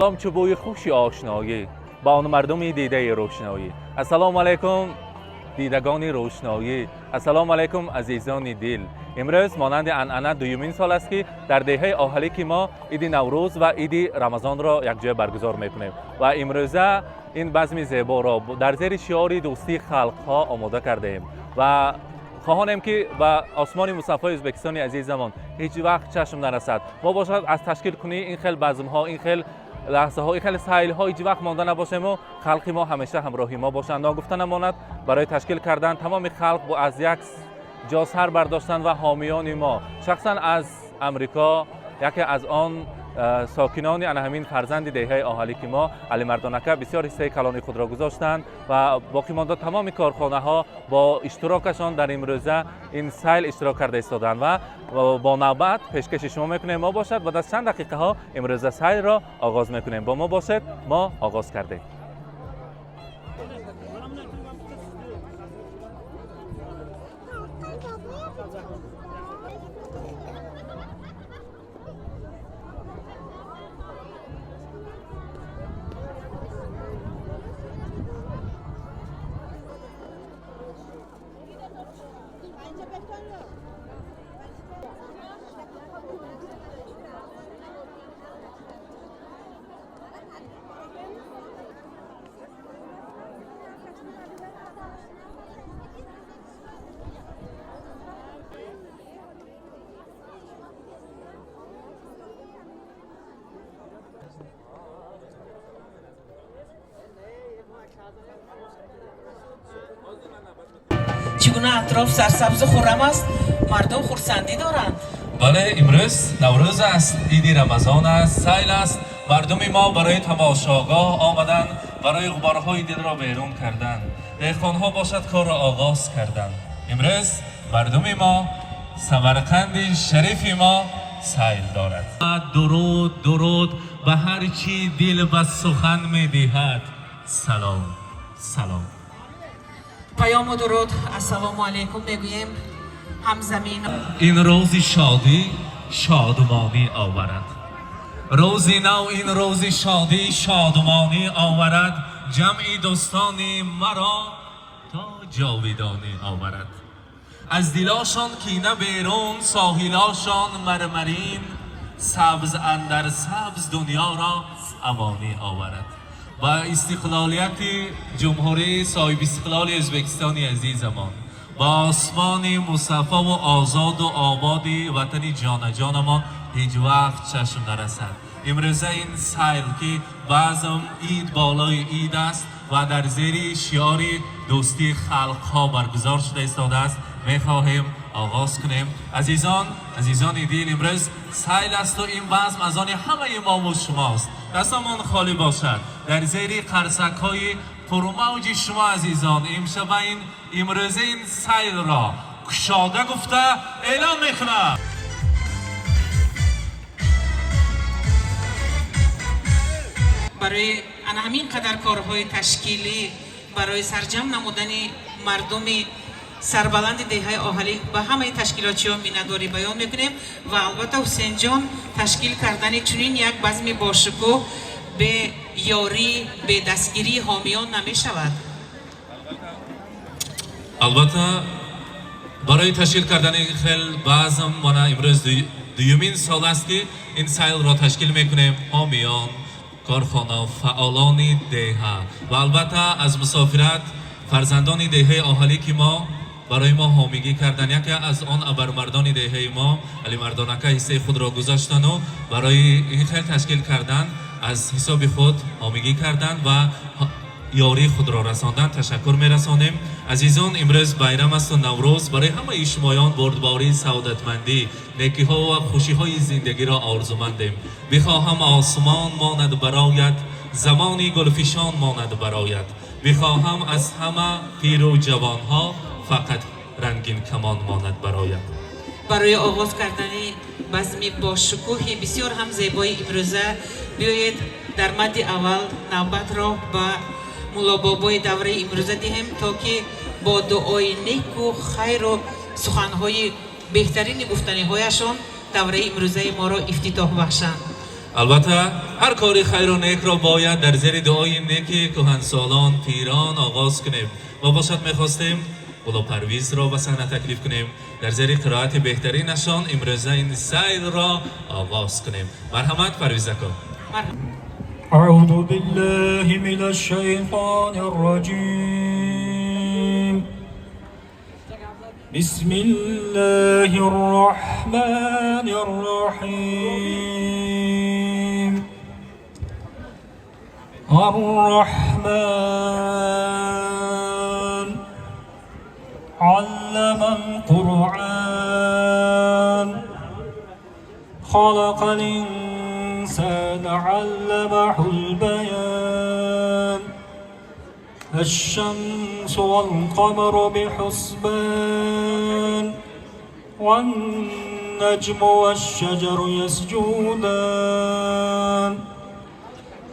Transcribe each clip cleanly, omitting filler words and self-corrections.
سلام چه بوی خوشی آشنایی با آن مردمی دیده روشنایی. السلام علیکم دیدگان روشنایی. السلام علیکم عزیزان دل. امروز مانند عنعنه دومین سال است که در دهه آهلی که ما عید نوروز و عید رمضان را یک جای برگزار میکنیم و امروزه این بزم زیبا را در زیر شعار دوستی خلق ها آماده کردیم و خواهانم که به آسمان مصطفی ازبکستان عزیزمان هیچ وقت چشم نرسد ما باشد از تشکیل کنی این خیل بزم ها، این خیل لحظه های، خیلی سایل ها هیچ وقت مانده نباشیم و خلق ما همیشه همراهی ما باشند. ناگفته نماند برای تشکیل کردن تمام خلق با از یک جا سر برداشتن و حامیان ما، شخصا از امریکا یکی از آن ساکنان همین فرزند دهه آهلی که ما علی مردانکه بسیار حصه کلان خود را گذاشتند و باقی مانده تمام کارخانه ها با اشتراکشان در امروزه این سیل اشتراک کرده ایستادند و با نوبت پیشکش شما میکنیم ما باشد و در چند دقیقه ها امروزه سیل را آغاز میکنیم. با ما باشد، ما آغاز کردیم. چگونه اطراف سرسبز و خرم است، مردم خرسندی دارند. بله، امروز نوروز است، عید رمضان است، سیل است. مردم ما برای تماشاگاه آمدن، برای غبارهای دل را بیرون کردن. دهقانها باشد کار را آغاز کردن. امروز مردم ما سمرقند شریف ما سیل دارد. درود درود به هر چی دل به سخن می‌دهد. سلام سلام. پیام و درود السلام علیکم میگوییم همزمین. این روز شادی شادمانی آورد، روزی نو این روز شادی شادمانی آورد، جمعی دوستانی مرا تا جاودانی آورد. از دلاشان کینه بیرون، ساحلاشان مرمرین، سبز اندر سبز دنیا را امانی آورد. و استقلالیت جمهوری صاحب استقلال ازبکستان عزیزمان با آسمان مصفا و آزاد و آباد وطن جان جان ما هیچ وقت چشم نرسد. امروزه این سیل که بعضم عید بالای عید است و در زیر شعار دوستی خلق ها برگزار شده ایستاده است، میخواهیم آغاز کنیم. عزیزان دل، امروز سیل است و این بزم از آن همه ما و شماست. دستمان خالی باشد در زیر قرصک های پرموج شما عزیزان امشب امروزه این سیل را کشاده گفته اعلام میکنم. برای همین قدر کارهای تشکیلی برای سرجم نمودن مردم سربلند دهه آهلی و همه تشکیلاتچی ها مینداری بیان میکنیم و البته حسین جان تشکیل کردن چنین یک بزم باشکوه به یاری به دستگیری حامیان نمی شود. البته برای تشکیل کردن این خیل بزم ما امروز دومین سال است که این سیل را تشکیل میکنیم. حامیان، کارخانه، فعالان دهه و البته از مسافرت فرزندان دهه آهلی که ما برای ما حامیگی کردن. یکی از آن ابرمردان دهه ما علی مردانکه حصه خود را گذاشتن و برای این خیل تشکیل کردن از حساب خود حامیگی کردن و یاری خود را رساندن. تشکر میرسانیم. عزیزان، امروز بیرام است و نوروز برای همه شمایان بردباری، سعادتمندی، نیکی ها و خوشی های زندگی را آرزومندیم. بخواهم آسمان ماند برایت، زمانی گلفشان ماند برایت. بخواهم از همه پیر و جوان ها فقط رنگین کمان ماند برایت. برای آغاز کردن بزم با شکوه بسیار هم زیبای امروزه بیایید در مد اول نوبت را به مولا بابای دوره امروزه دهیم تا که با دعای نیک و خیر و سخنهای بهترین گفتنی هایشان دوره امروزه ما را افتتاح بخشند. البته هر کاری خیر و نیک را باید در زیر دعای نیکی کهنسالان پیران آغاز کنیم و باشد میخواستیم بلا پرویز را به صحنه تکلیف کنیم در زیر قرائت بهترینشان امروزه این سیر را آغاز کنیم. مرحمت پرویز کن. أعوذ بالله من الشيطان الرجيم بسم الله الرحمن الرحيم الرحمن علم القرآن خلق الإنسان علمه البيان الشمس والقمر بحسبان والنجم والشجر يسجودان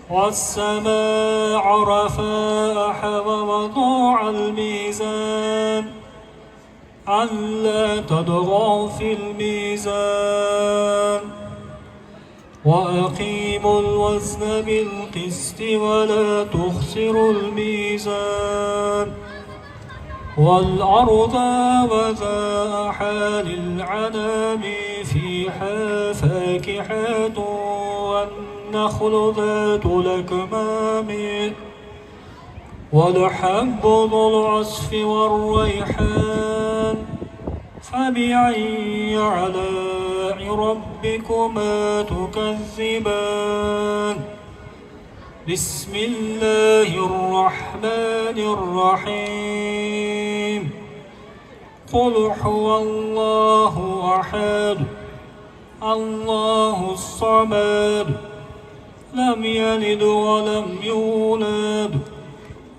والسماء رفعها ووضع الميزان ألا تطغوا في الميزان وأقيموا الوزن بالقسط ولا تخسروا الميزان والأرض وضعها للعنام فيها فاكهة والنخل ذات الأكمام والحب ذو العصف والريحان فبأي آلاء ربكما تكذبان بسم الله الرحمن الرحيم قل هو الله أحد الله الصمد لم يلد ولم يولد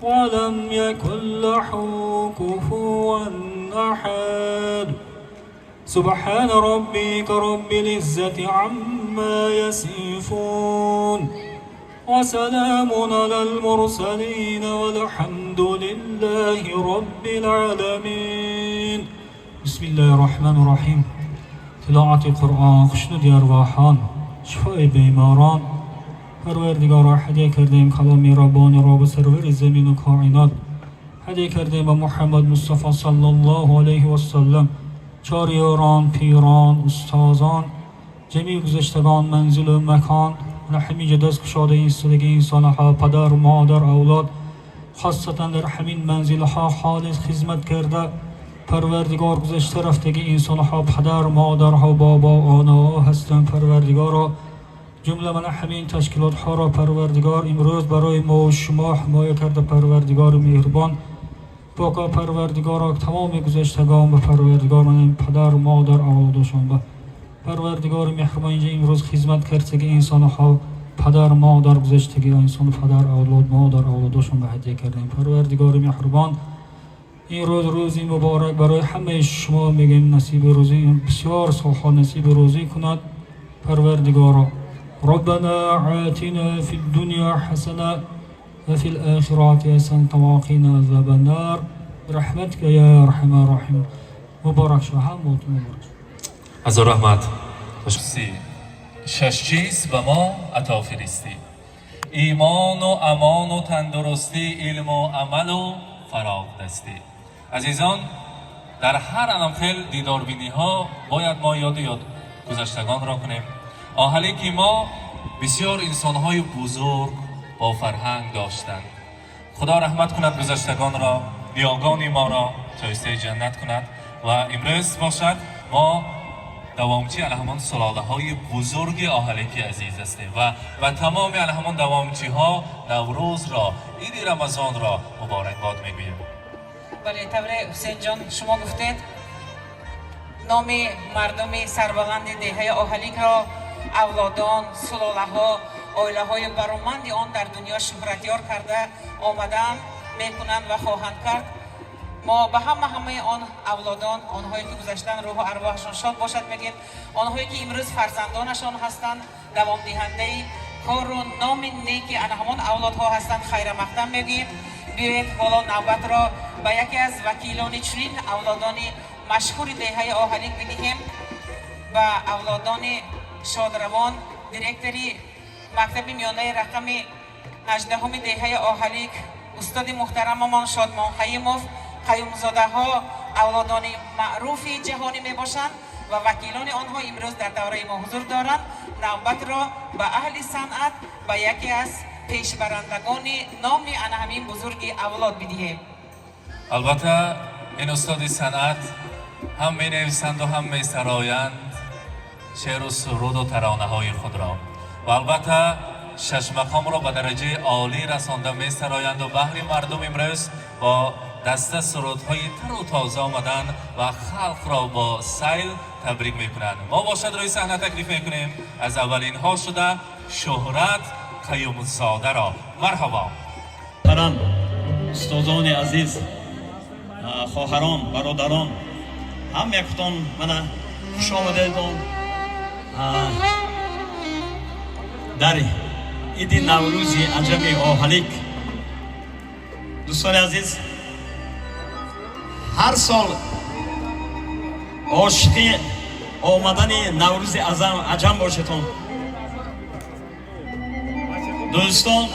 ولم يكن له كفوا أحد سبحان ربك رب العزة عما يصفون وسلام على المرسلين والحمد لله رب العالمين بسم الله الرحمن الرحيم تلاوت القرآن خشنود ارواحان شفای بیماران پروردگارا هدیه کردیم کلام ربانی را به سرور زمین و کائنات هدیه کردیم به محمد مصطفی صلی الله علیه و سلم چاریاران پیران استازان جمیع گذشتگان منزل و مکان و همیشه دست گشاده ایستادگی انسانها پدر مادر اولاد خاصتا در همین منزلها خالص خدمت کرده پروردگار گذشته رفتگی انسانها پدر مادرها بابا آنها هستند پروردگارا جمله من همین تشکیلات ها را پروردگار امروز برای ما و شما حمایت کرده پروردگار مهربان باقا پروردگار تمام گذشتگان به پروردگار من پدر مادر اولادشان به پروردگار مهربان اینجا امروز خدمت کردگی انسان ها پدر مادر گذشتگی انسان پدر اولاد مادر اولادشان به هدیه کردیم پروردگار مهربان این روزی مبارک برای همه شما میگیم نصیب روزی بسیار سالها نصیب روزی کند پروردگارا ربنا آتنا في الدنيا حسنة وفي الآخرة حسنة وقنا عذاب النار برحمتك يا أرحم الراحمين مبارک شو هم مبارک از رحمت شش چیز به ما عطا فرستی ایمان و امان و تندرستی علم و عمل و فراغ دستی. عزیزان در هر علمخیل دیدار بینی ها باید ما یاد گذشتگان را کنیم آهلی که ما بسیار انسان های بزرگ با فرهنگ داشتند. خدا رحمت کند گذشتگان را بیاگان ما را شایسته جنت کند و امروز باشد ما دوامچی همان سلاله های بزرگ آهلیکی عزیز هستیم و تمام همان دوامچی ها نوروز را عید رمضان را مبارکباد میگویم. بله طور حسین جان شما گفتید نام مردم سربلند دهه آهلیک را اولادان، سلاله ها، آیله های برومند آن در دنیا شهرتیار کرده آمدن میکنند و خواهند کرد. ما به همه آن اولادان آنهایی که گذشتن روح و ارواحشان شاد باشد میگیم آنهایی که امروز فرزندانشان هستند دوام دهنده کار و نام نیکی همان اولادها هستند خیر مقدم میگیم. بیایید حالا نوبت را به یکی از وکیلان چنین اولادان مشهور دهه آهلیک بدهیم و اولادان شادروان دیرکتری مکتب میانه رقم 18 دهه آهلیک استاد محترممان شادمان قیوموف قیومزاده ها اولادان معروف جهانی می باشند و وکیلان آنها امروز در دوره ما حضور دارند. نوبت را به اهل صنعت و یکی از پیشبرندگان نام همین بزرگ اولاد بدهیم. البته این استاد صنعت هم می نویسند و هم می سرایند شعر و سرود و ترانه های خود را و البته شش مقام را به درجه عالی رسانده می سرایند و بهر مردم امروز با دسته سرودهای تر و تازه آمدن و خلق را با سیل تبریک می کنند. ما باشد روی صحنه تکلیف می کنیم از اولین ها شده شهرت قیوم‌زاده را. مرحبا. محترم استادان عزیز، خواهران، برادران، هم یکتان من خوش آمدیدون در عید نوروز عجم آهلیک. دوستان عزیز، هر سال عاشقی آمدن نوروز عجم باشتون. دوستان،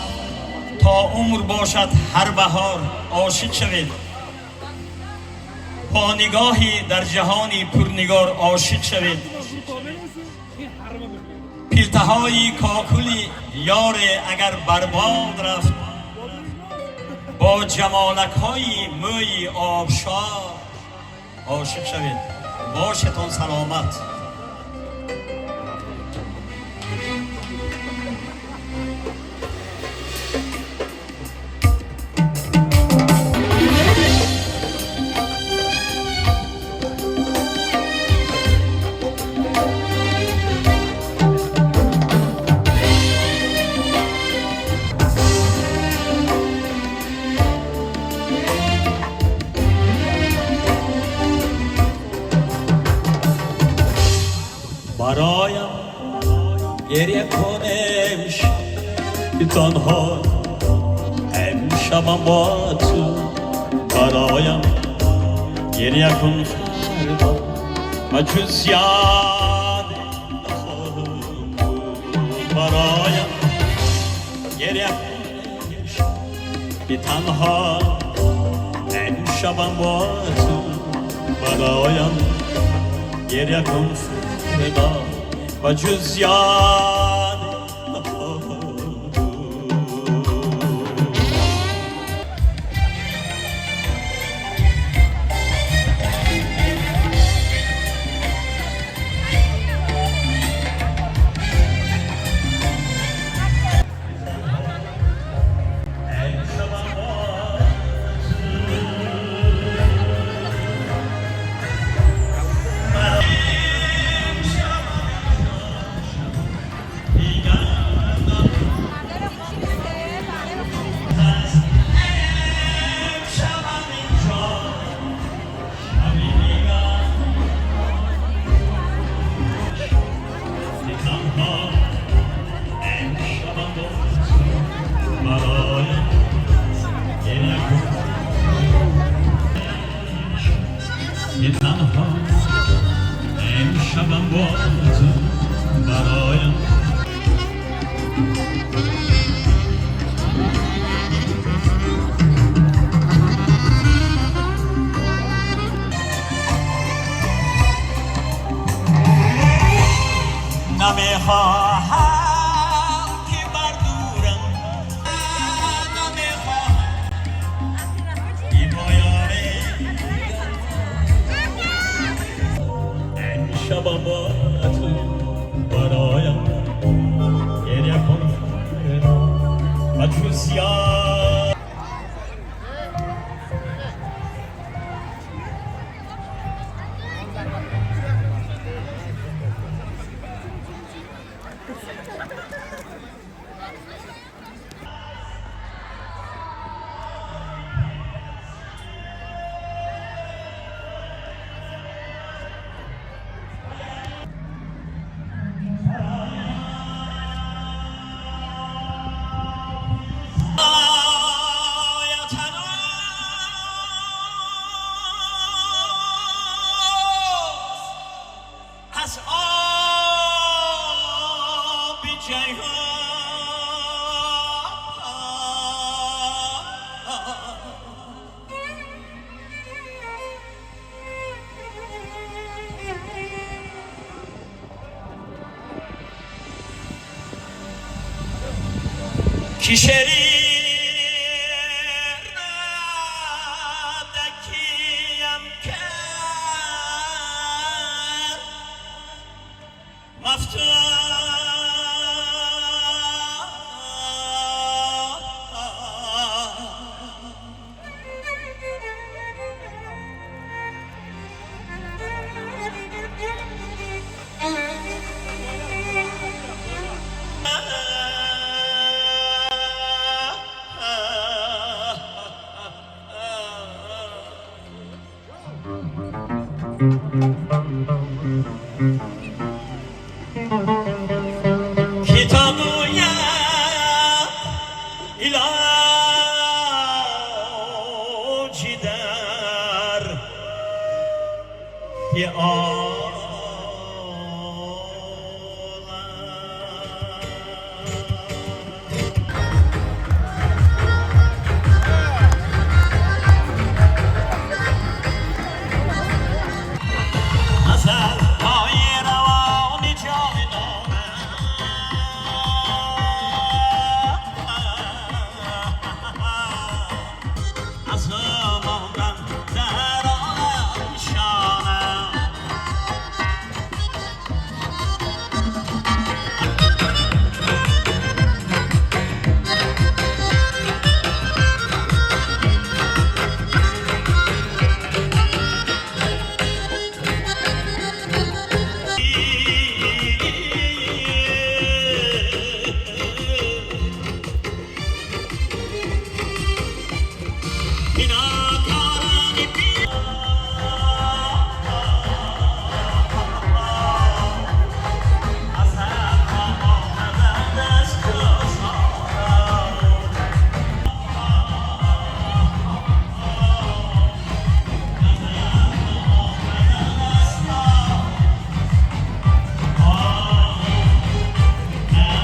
تا عمر باشد هر بهار عاشق شوید، با نگاهی در جهانی پرنگار عاشق شوید. پیلتهای کاکلی یار اگر برباد رفت، با جمالک های موی آبشار عاشق شوید. باشتون سلامت. برایم گریه کن که تنها امشبم با تو. برایم گریه کن فردا و جز یاد نخواهم بود. برایم گریه کن که تنها امشبم با تو. برایم گریه کن و جز یاد نخواهم بود. امشبم با تو برایم نمیخواهم که بردورم، نمیخواهم ای بایاره امشبم با تو برایم گریه کن و جز یاد. کی شعری کتابویا علاجی در یه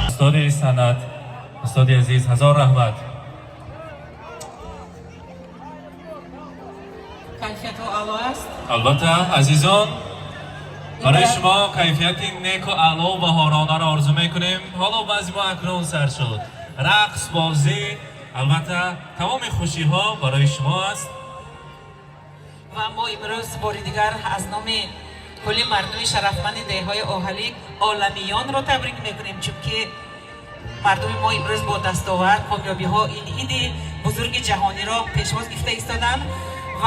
استاد سند، استاد عزیز، هزار رحمت. کیفیت و اعلی است. البته عزیزان برای شما کیفیتی نیک و اعلی و بهارانه را آرزو میکنیم. حالا بعضی ما اکنون سر شد رقص، بازی، البته تمام خوشی ها برای شما است. و ما امروز بار دیگر از نام کل مردم شرفمند دههای آهلی عالمیان را تبریک میکنیم، چون که مردم ما امروز با دستاورد کامیابی ها این عید بزرگ جهانی را پیشواز گرفته ایستادند و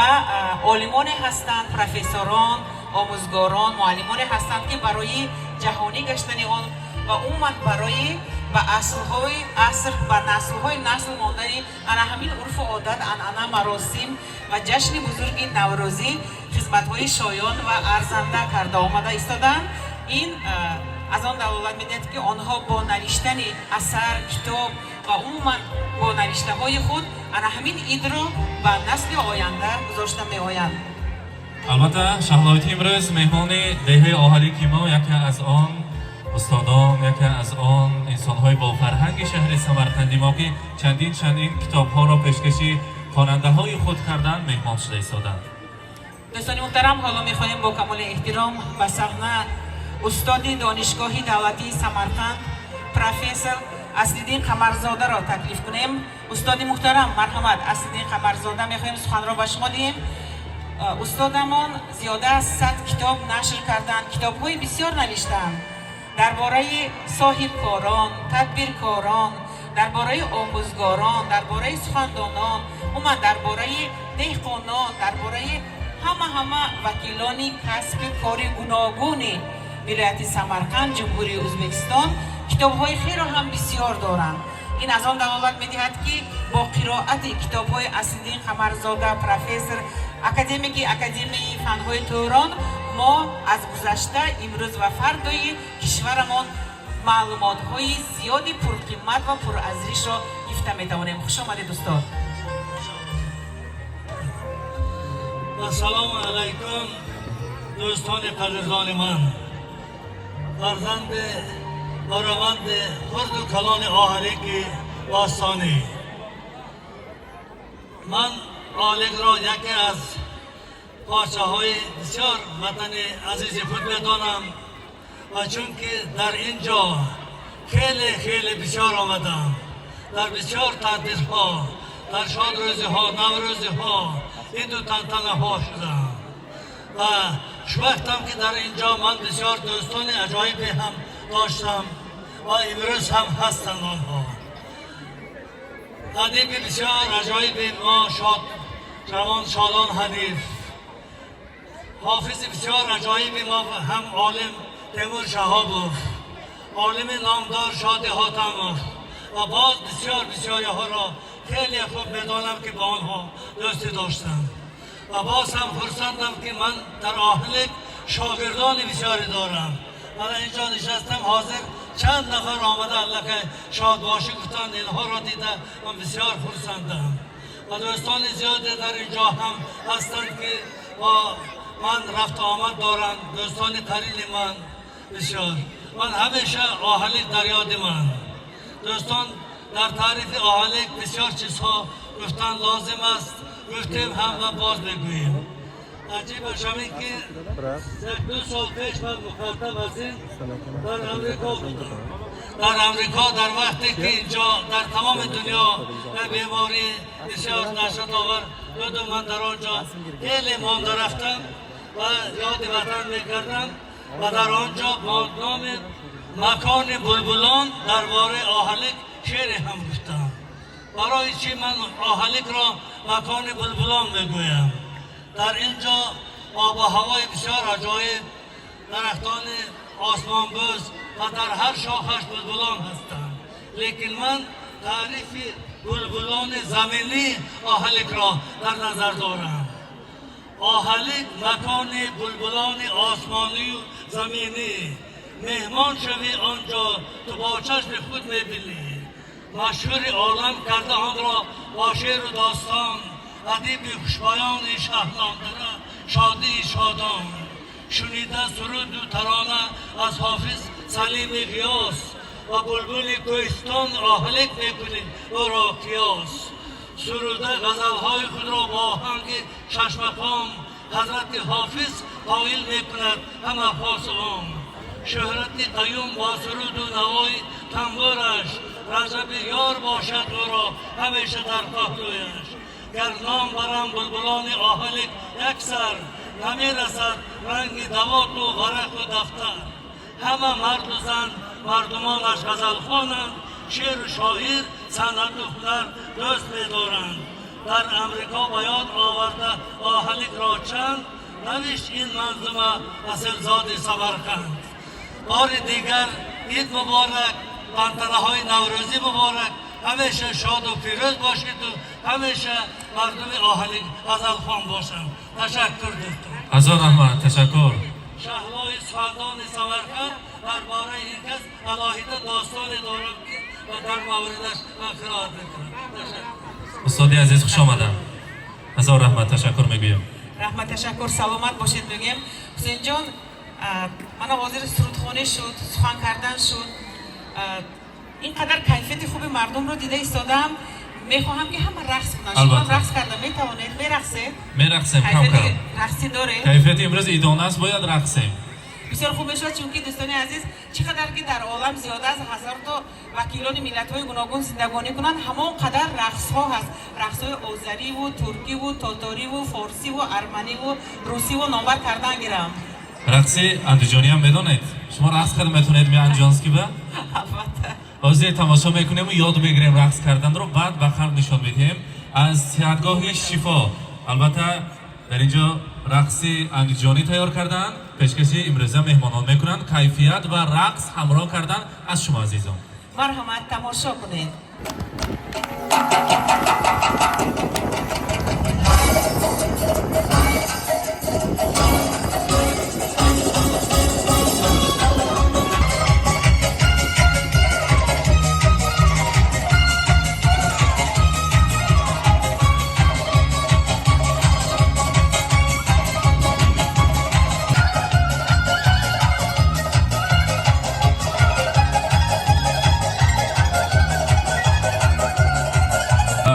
عالمان هستند، پروفسوران، آموزگاران، معلمان هستند که برای جهانی گشتن آن و عموما برای به نسل‌های نسل ماندن همین عرف و عادت، عنعنه، مراسم و جشن بزرگ نوروزی خدمت‌های شایان و ارزنده کرده آمده ایستادند. این از آن دلالت می‌دهد که آنها با نوشتن اثر، کتاب و عموما با نوشته‌های خود همین عید را به نسل آینده گذاشته می‌آیند. البته شهلایت امروز مهمان دهه آهلی که ما یکی از آن استادان، یکی از آن انسان‌های با فرهنگ شهر سمرقندی ما که چندین کتاب‌ها را پیشکشی خواننده‌های خود کردند مهمان شده ایستادند. دوستان محترم، حالا می‌خواهیم با کمال احترام به صحنه استاد دانشگاه دولتی سمرقند پروفسور اصل‌الدین قمرزاده را تکلیف کنیم. استاد محترم، مرحمت. اصل‌الدین قمرزاده می‌خواهیم سخن را به شما دهیم. استادمان زیاده از 100 کتاب نشر کردند، کتاب‌های بسیار نوشتند درباره صاحبکاران، تدبیرکاران، درباره آموزگاران، درباره سخندانان، درباره دهقانان، درباره همه وکیلان کسب کار گوناگون ولایت سمرقند، جمهوری ازبکستان کتاب‌های خیر هم بسیار دارند. این از آن دلالت می‌دهد که با قرائت کتاب‌های اصل‌الدین قمرزاده پروفسور اکادمی فن‌های تهران ما از گذشته، امروز و فردای کشورمان معلومات‌های زیادی پرقیمت و پرارزش را گرفته می‌توانیم. خوش آمدید استاد. سلام علیکم دوستان قدردان من، فرزند بارمند خرد و کلان آهلی که باستانی. من آلگ را یکی از پارچه‌های بسیار وطن عزیز خود بدانم و چون که در اینجا خیلی بسیار آمدم در بسیار تعطیل‌ها، در شادروزی‌ها، نوروزی‌ها این دو تنتنه‌ها شدم و خوشبختم که در اینجا من بسیار دوستان عجایبی هم داشتم و امروز هم هستند آنها. ادیب بسیار عجایبی ما جوان شادان حنیف، حافظ بسیار عجایبی ما هم عالم تیمور شهابوف، عالم نامدار شادی حاتموف و باز بسیاری ها را خیلی خوب میدانم که با آنها دوستی داشتم و باز هم خرسندم که من در آهلک شاگردان بسیاری دارم. من اینجا نشستم حاضر چند نفر آمده الله که شاد باشه گفتند، اینها را دیده من بسیار خرسندم و دوستان زیادی در اینجا هم هستند که با من رفت آمد دارند، دوستان قریل من بسیار. من همیشه آهلک در یاد من. دوستان در تعریف آهلک بسیار چیزها گفتن لازم است، گفتیم هم و باز بگوییم. عجیب شمی که دو سال پیش من مخاطب از این در امریکا بودم. در امریکا در وقتی که اینجا در تمام دنیا به بیماری بسیار نشد آور بود، من در آنجا خیلی مانده رفتم و یاد وطن میکردم و در آنجا با نام مکان بلبلان درباره آهلک شعر هم گفتم. برای چی من آهلک را مکان بلبلان میگویم؟ در اینجا آب و هوای بسیار عجایب، درختان آسمان بوز و در هر شاخش بلبلان هستند، لیکن من تعریف بلبلان زمینی آهلک را در نظر دارم. آهلک مکان بلبلان آسمانی و زمینی، مهمان شوی آنجا تو با چشم خود میبینی. مشهور عالم کرده آن را با شعر و داستان، ادیب خوشبیان شهنامه شادی شادان. شنیده سرود و ترانه از حافظ سلیم غیاث و بلبل کوهستان آهلک میکنید او را قیاس. سروده غزلهای خود را با آهنگ ششمقام حضرت حافظ قائل میکند همه پاس عام. شهرت قیوم با سرود و نوای تنبورش، رجب یار باشد او را همیشه در پهلویش. گر نام برم بلبلان آهلک یک سر، نمیرسد رنگ دوات و ورق و دفتر. همه مرد و زن مردمانش غزل خوانند، شعر و شاعر صنعت و هنر دوست می‌دارند. در امریکا به یاد آورده آهلک را چند، نوشت این منظومه اصلزاد سمرقند. بار دیگر عید مبارک، تنتنه‌های نوروزی مبارک، همیشه شاد و پیروز باشید و همیشه مردم آهلک غزل خوان باشند. تشکر دوستان. هزار رحمت، تشکر. شهلای سعدان سمرقند درباره این کس علاهیده داستانی دارم که و در موردش من قرائت میکنم. تشکر. استادی عزیز خوش آمدن. هزار رحمت، تشکر میگویم. رحمت تشکر، سلامت باشید میگیم. حسین جان من حاضر سرودخوانی شد، سخن کردن شد، اینقدر کیفیت خوب مردم رو دیده ایستادم. میخواهم که همه رقص کنن. شما رقص کردن میتوانید؟ میرقصیم کم کم. رقصی داره؟ کیفیت امروز ایدانه است، باید رقصیم. بسیار خوب میشود، چون که دوستان عزیز چقدر که در عالم زیاده از 1000 تا وکیلان ملت‌های گوناگون زندگانی کنند، همان قدر رقص‌ها هست. رقص‌های آذری و ترکی و تاتاری و فارسی و ارمنی و روسی و نامبر کردن گیرم. رقصی اندوجانی هم میدونید؟ شما رقص کردن میتونید می انجانسکی به؟ البته. بازی تماشا میکنیم و یاد بگیریم رقص کردن رو، بعد به خلق نشان میدیم از صحتگاه شفا. البته در اینجا رقصی اندوجانی تیار کردن، پیشکشی امروزه مهمانان میکنن. کیفیت و رقص همراه کردن از شما عزیزان. مرحمت تماشا کنید.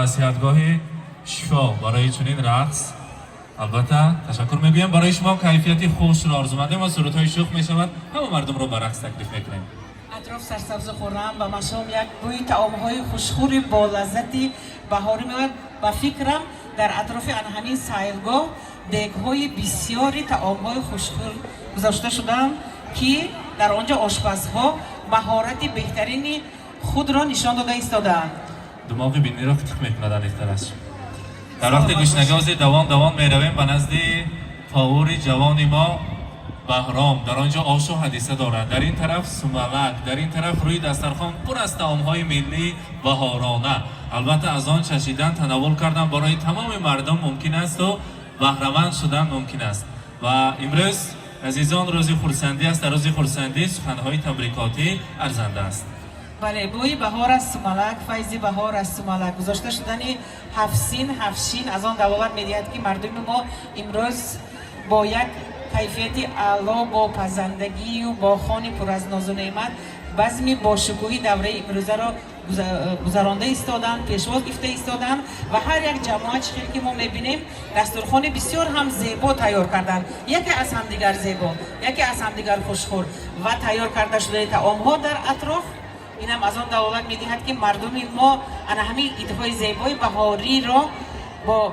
صحتگاه شفا برای چنین رقص. البته تشکر میگویم برای شما. کیفیتی خوش را آرزو مندیم و سرودهای شوخ میشود، همه مردم رو به رقص تکلیف میکنیم. اطراف سرسبز خورم و مشام یک بوی طعام‌های خوشخوری با لذتی بهاری میاد و فکرم در اطراف همین سیلگاه دیگ‌های بسیاری طعام‌های خوشخور گذاشته شدم که در آنجا آشپزها مهارت بهترین خود را نشان داده ایستادند. دماغ بینی را قطع میکند الیخترش. در وقت گوشنگاز دوان میرویم به نزد فاور جوان ما بهرام. در آنجا آش و حدیثه دارند. در این طرف سوملک، در این طرف روی دسترخوان پر از طعام‌های ملی بهارانه. البته از آن چشیدن تناول کردن برای تمام مردم ممکن است و بهره‌مند شدن ممکن است. و امروز عزیزان روز خرسندی است. در روز خرسندی سخن‌های تبریکاتی ارزنده است. بله، بوی بهار از سوملک، فیض بهار از سوملک گذاشته شدنی هفشین از آن دلالت می‌دهد که مردم ما امروز با یک کیفیت اعلی با پزندگی و با خانی پر از ناز و نعمت بزمی با شکوهی دوره امروزه را گذرانده ایستادند، پیشواز گرفته ایستادند و هر یک جماعت چیزی که ما می‌بینیم دسترخوان بسیار هم زیبا تیار کردند، یکی از همدیگر زیبا، یکی از همدیگر خوشخور و تیار کرده شده طعام‌ها در اطراف. این هم از آن دلالت می‌دهد که مردم ما همین ایده‌های زیبای بهاری را با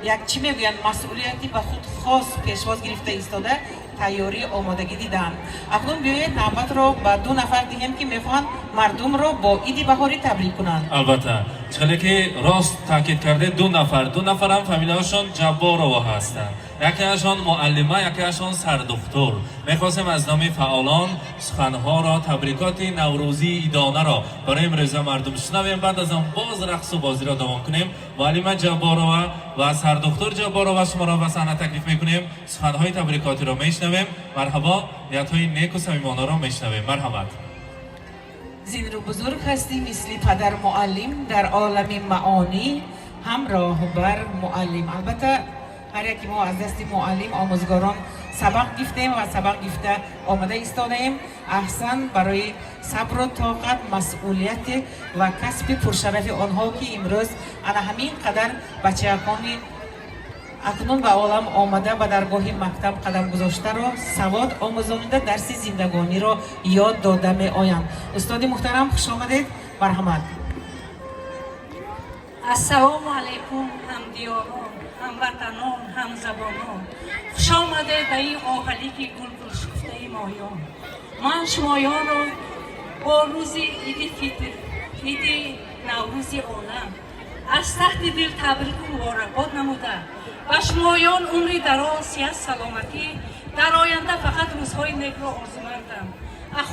یک چی میگویند مسئولیتی به خود خاص پیشواز گرفته ایستاده تیاری آمادگی دیدن. اکنون بیایید نوبت را به دو نفر دهیم که میخوان مردم را با عید بهاری تبریک کنند. البته چقدر که راست تاکید کرده دو نفر هم فامیلاشون جبارова هستند. یکیشان معلمه، یکیشان سردکتر. میخواستیم از نام فعالان سخنها را تبریکات نوروزی ایدانه را برای امروز مردم شنویم، بعد از آن باز رقص و بازی را دوام کنیم. معلمه جبارova و سردکتر جبارova شما را به صحنه تکلیف میکنیم. سخنهای تبریکاتی را میشنویم. مرحبا، نیت‌های نیک و صمیمانه را میشنویم. مرحمت. زین رو بزرگ هستی مثل پدر معلم در عالم معانی همراه بر معلم. البته هر یکی ما از دست معلم آموزگاران سبق گرفتیم و سبق گرفته آمده ایستادیم. احسن برای صبر و طاقت، مسئولیت و کسب پرشرف آنها که امروز همین قدر بچه‌کانی اکنون به عالم آمده و درگاه مکتب قدم گذاشته را سواد آموزانده درس زندگانی را یاد داده می آیند. استاد محترم خوش آمدید. مرحمت. السلام علیکم همدیاران، هموطنان، همزبانان. خوش آمدید به این آهلی که گل شکفته مایان. من شمایان را با روز عید فطر، عید نوروز عالم از تحت دل تبریک و مبارکباد نموده و شمایان عمری دراز، صحت، سلامتی در آینده فقط روزهای نیک را آرزومندم. از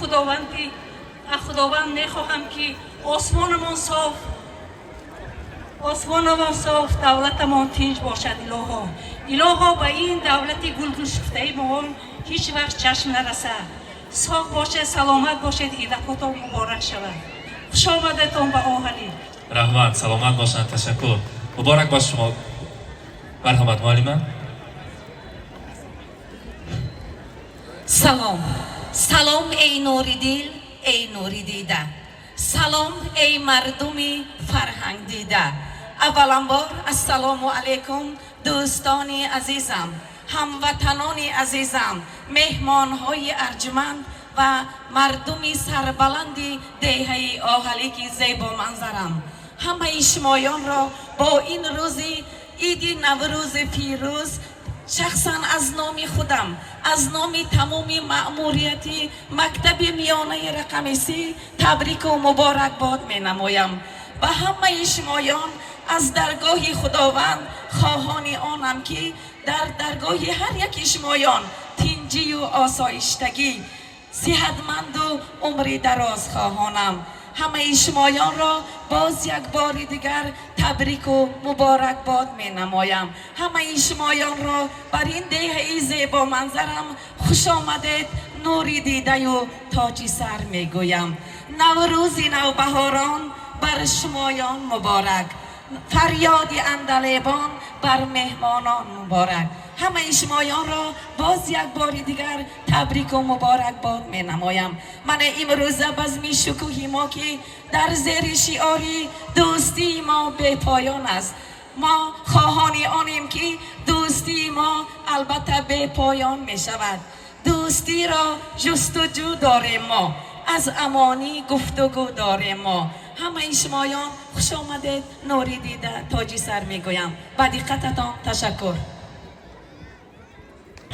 خداوند میخواهم که آسمانمان صاف، دولتمان تنج باشد. الها به این دولت گل شکفته ما هیچ وقت چشم نرسد. ساق باشه، سلامت باشید، عیدکاتان مبارک شود. خوش آمدتان به آهلی. رحمت، سلامت باشند. تشکر. مبارک باش شما. مرحمت معلمه. سلام ای نوری دل، ای نوری دیده. سلام ای مردمی فرهنگ دیده. اولنبار السلام علیکم دوستان عزیزم، هموطنان عزیزم، مهمانهای ارجمند و مردمی سربلند دهه آهلی که زیبا منظرم. همه شمایان را با این روزی عید نوروز پیروز شخصا از نام خودم، از نام تمام مأموریتی مکتب میانه رقم 3 تبریک و مبارکباد می نمایم. به همه شمایان از درگاه خداوند خواهان آنم که در درگاه هر یک شمایان تنجی و آسایشتگی، صحتمند و عمری دراز خواهانم. همه شمایان را باز یک بار دیگر تبریک و مبارکباد می نمایم. همه شمایان را بر این دهه زیبا منظرم خوش آمدید، نوری دیده و تاج سر می گویم. نوروز نوبهاران بر شمایان مبارک، فریاد اندلیبان بر مهمانان مبارک. همه شمایان را باز یک بار دیگر تبریک و مبارکباد می نمایم. من امروزه بزمی شکوهی ما که در زیر شعاری دوستی ما به پایان است. ما خواهان آنیم که دوستی ما البته به پایان می شود. دوستی را جستجو داریم ما، از امانی گفتگو داریم ما. همه شمایان خوش آمدید. نوری دیده تاجی سر میگویم. با دقتتان تشکر.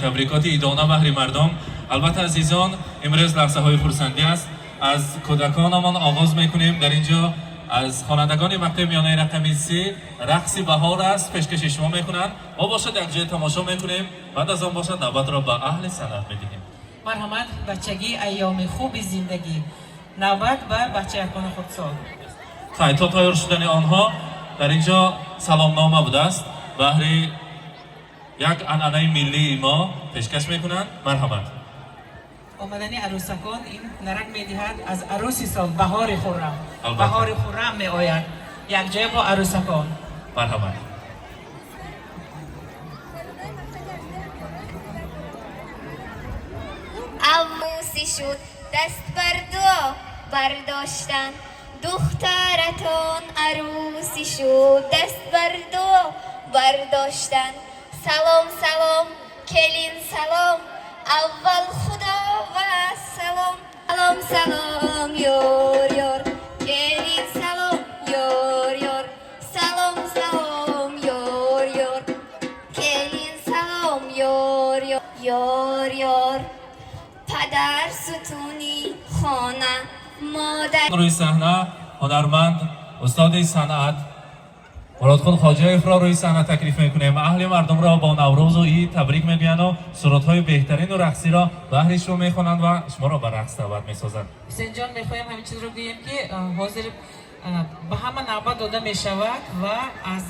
تبریکات ایدانه بهر مردم. البته عزیزان امروز لحظه های خرسندی است. از کودکانمان آغاز میکنیم. در اینجا از خوانندگان مکتب میانه رقمی 3 رقص بهار است پیشکش شما میکنند. ما باشد یک جای تماشا میکنیم. بعد از آن باشد نوبت را به اهل صنعت میدهیم. مرحمت بچگی ایام خوب زندگی. نوبت به بچه‌کان خودسال. تا تایار شدن آنها در اینجا سلامنامه بوده است. بهر یک عنعنه ملی ما پیشکش میکنند. مرحمت. آمدن عروسکان این نرک میدهد از عروسی سال بهار خورم. البته. بهار خورم می آید یک جای با عروسکان. مرحمت. عروسی شد دست بر دعا برداشتن دخترتان عروسی شد دست بر دعا برداشتن سلام سلام کلین سلام اول خدا و سلام سلام سلام یار یار کلین سلام یار یار سلام سلام یار یار کلین سلام یار یار یار یار پدر ستونی خانه مادر. روی صحنه هنرمند استاد صنعت مرادخان خواجه‌اف را روی صحنه تکلیف میکنیم. اهل مردم را با نوروز و عید تبریک میگویند و سرودهای بهترین و رقصی را بهرش رو میخوانند و شما را به رقص دعوت میسازند. حسین جان میخوایم همین چیز رو بگوییم که حاضر به همه نوبت داده میشود و از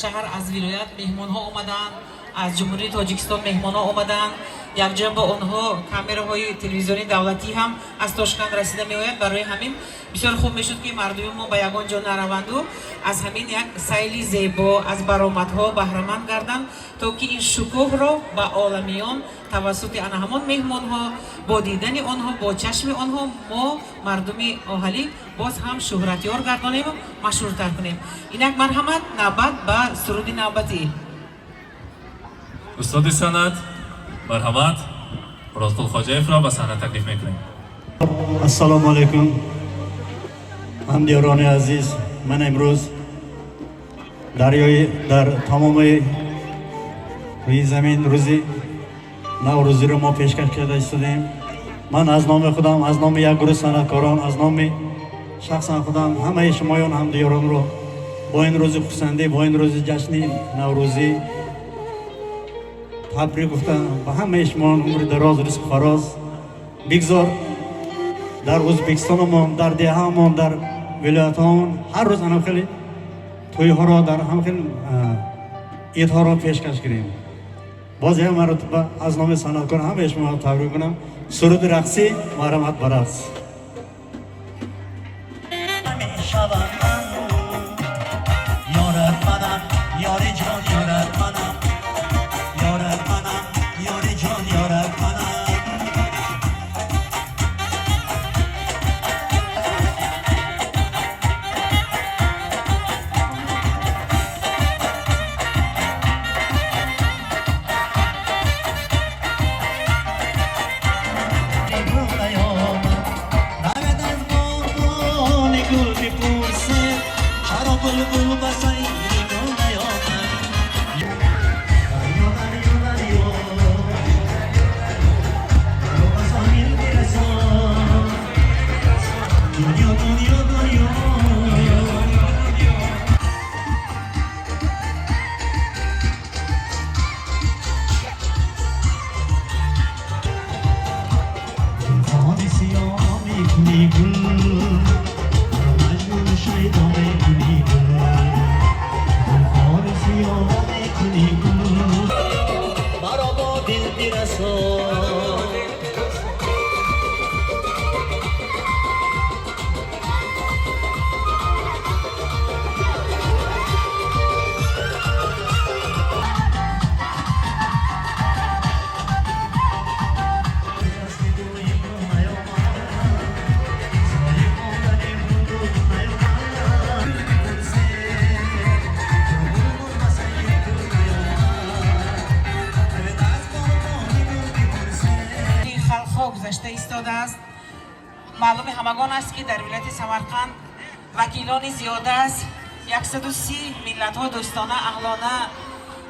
شهر از ولایت مهمان ها آمدن، از جمهوری تاجیکستان مهمان ها آمدن. یک جا با آنها کامراهای تلویزیونی دولتی هم از تاشکند رسیده می آید. برای همین بسیار خوب میشد که مردم ما به یگان جا نروند و از همین یک سیلی زیبا از برآمدها بهره‌مند گردند تا که این شکوه را به عالمیان توسط آن همان مهمان ها با دیدن آنها با چشم آنها ما مردم آهلی باز هم شهرتیار گردانیم و مشهورتر کنیم. اینک مرحمت نوبت به سرود نوبتی. استاد صنعت مرحمت مرادخان خواجه‌اف را به صحنه تکلیف میکنیم. السلام علیکم همدیاران عزیز. من امروز در تمام روی زمین روزی نوروزی رو ما پیشکش کرده ایستادیم. من از نام خودم، از نام یک گروه صنعتکاران، از نام شخصا خودم همه شمایان همدیاران رو با این روز خرسندی، با این روز جشن نوروزی تبریک گفتم. با همه شما عمر دراز، رزق فراز بگذار. در ازبکستانمون، در دهه‌مون، در ولایت‌هامون هر روز انا خیلی توی‌ها را در هم خیلی عیدها را پیشکش کنیم. باز یک مرتبه از نام صنعتکار همه شما را تبریک کنم. سرود رقصی مرحمت به رقص. معلوم همگان است که در ولایت سمرقند وکیلان زیاده است. 130 ملت ها دوستانه اهلانه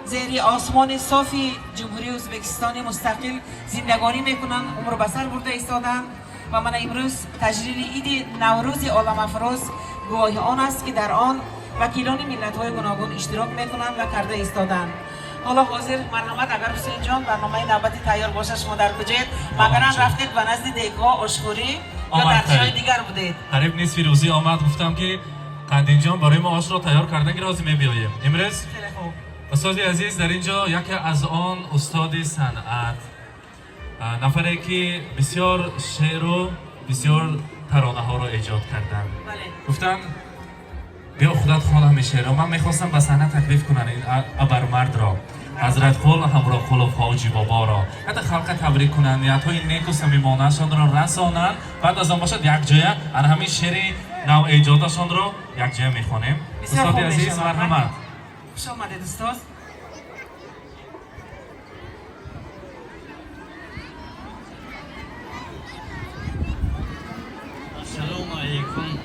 زیر آسمان صافی جمهوری ازبکستان مستقل زندگانی میکنند، عمر بسر برده ایستادند و من امروز تجلیل عید نوروز عالم افروز گواهی آن است که در آن وکیلان ملت های گوناگون اشتراک میکنند و کرده ایستادند. حالا حاضر مرحمت اگر حسین جان برنامه نوبتی تیار باشه شما در کجایید؟ مگرم رفتید به نزد دیگاه آشخوری یا در جای دیگر بودید؟ قریب نیست فیروزی آمد، گفتم که قندین جان برای ما آش را تیار کردن که راضی می‌بیاییم. امروز خیلی خوب. استاد عزیز در اینجا یکی از آن استاد صنعت، نفری که بسیار شعر و بسیار ترانه ها را ایجاد کردن. بله. گفتن بیا خودت خوانم می شعر. من میخواستم به صحنه تکلیف کنن این ابرمرد را، حضرت قول همراه قول حاجی بابا را، حتی خلق تبریک کنن، نیت‌های نیک و صمیمانه‌شان را رسانن. بعد از آن باشد یک جایه ان همین شعر نو ایجادشان را یک جایه میخوانیم. استاد عزیز مرحمت. خوش آمدید استاد. السلام علیکم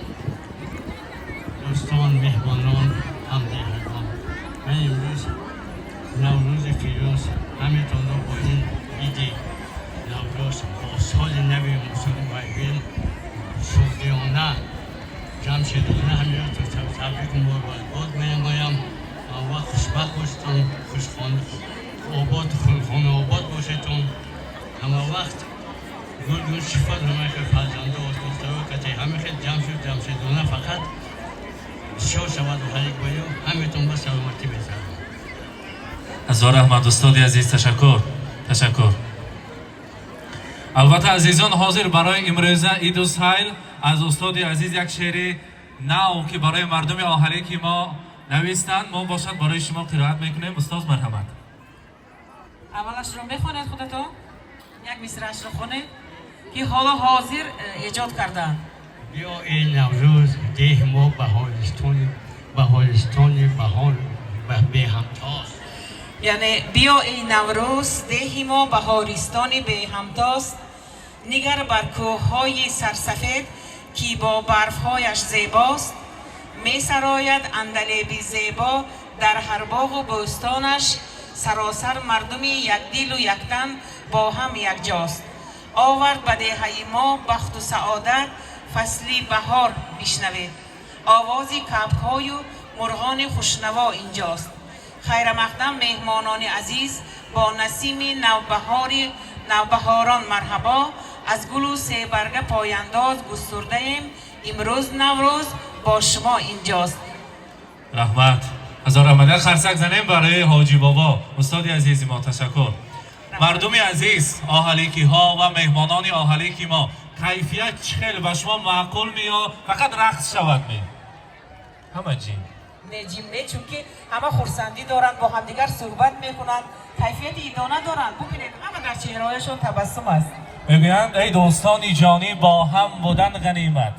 دوستان، مهمانان، همدردان. من امروز نوروز فیروز همتون را با این عید نوروز با سال نو مسلمان صوفیانه جمشیدانه همین را تبریک مبارکباد می‌گویم و خوشبخت باشید، خانه آباد باشیدتون. همه وقت گل شفا نمای که فرزنده آسوخته و کتی همه خیلی جمشیدانه فقط شو شود و حریک باید همتون با سلامتی بزنم. هزار رحمت استاد عزیز، تشکر. البته عزیزان حاضر برای امروز عید السیل از استاد عزیز یک شعر نو که برای مردم آهلی که ما نویستند ما باشد برای شما قرائت میکنیم. استاد مرحمت. اولش رو بخونید خودتون، یک مصرعش رو خونید که حالا حاضر ایجاد کردن. بیا ای نوروز ده ما بهارستان بهار به همتاست. یعنی بیا ای نوروز ده ما بهارستان به همتاست. نگر بر کوههای سرسفید که با برفهایش زیباست. می سراید اندلیبی زیبا در هر باغ و بستانش. سراسر مردمی یک دل و یک تن با هم یک جاست. آورد به دهه ما بخت و سعادت فصلی بهار میشنوید. آوازی کبک‌های و مرغان خوشنوا اینجاست. خیر مقدم مهمانان عزیز با نسیم نوبهاران مرحبا. از گل و سه برگه پایانداز گسترده ایم. امروز نوروز با شما اینجاست. رحمت. هزار رحمت. خرسک زنیم برای حاجی بابا. استاد عزیزی ما تشکر. مردم عزیز، آهلیکی ها و مهمانان آهلیکی ما، کیفیت چخیل به شما معقول می یا فقط رقص شود می؟ همه چی نجیم نه، چون که همه خورسندی دارن، با همدیگر صحبت میکنن، کیفیت ایدانه دارن. ببینید همه در چهرهایشون تبسم است. بگویند ای دوستانی جانی با هم بودن غنیمت،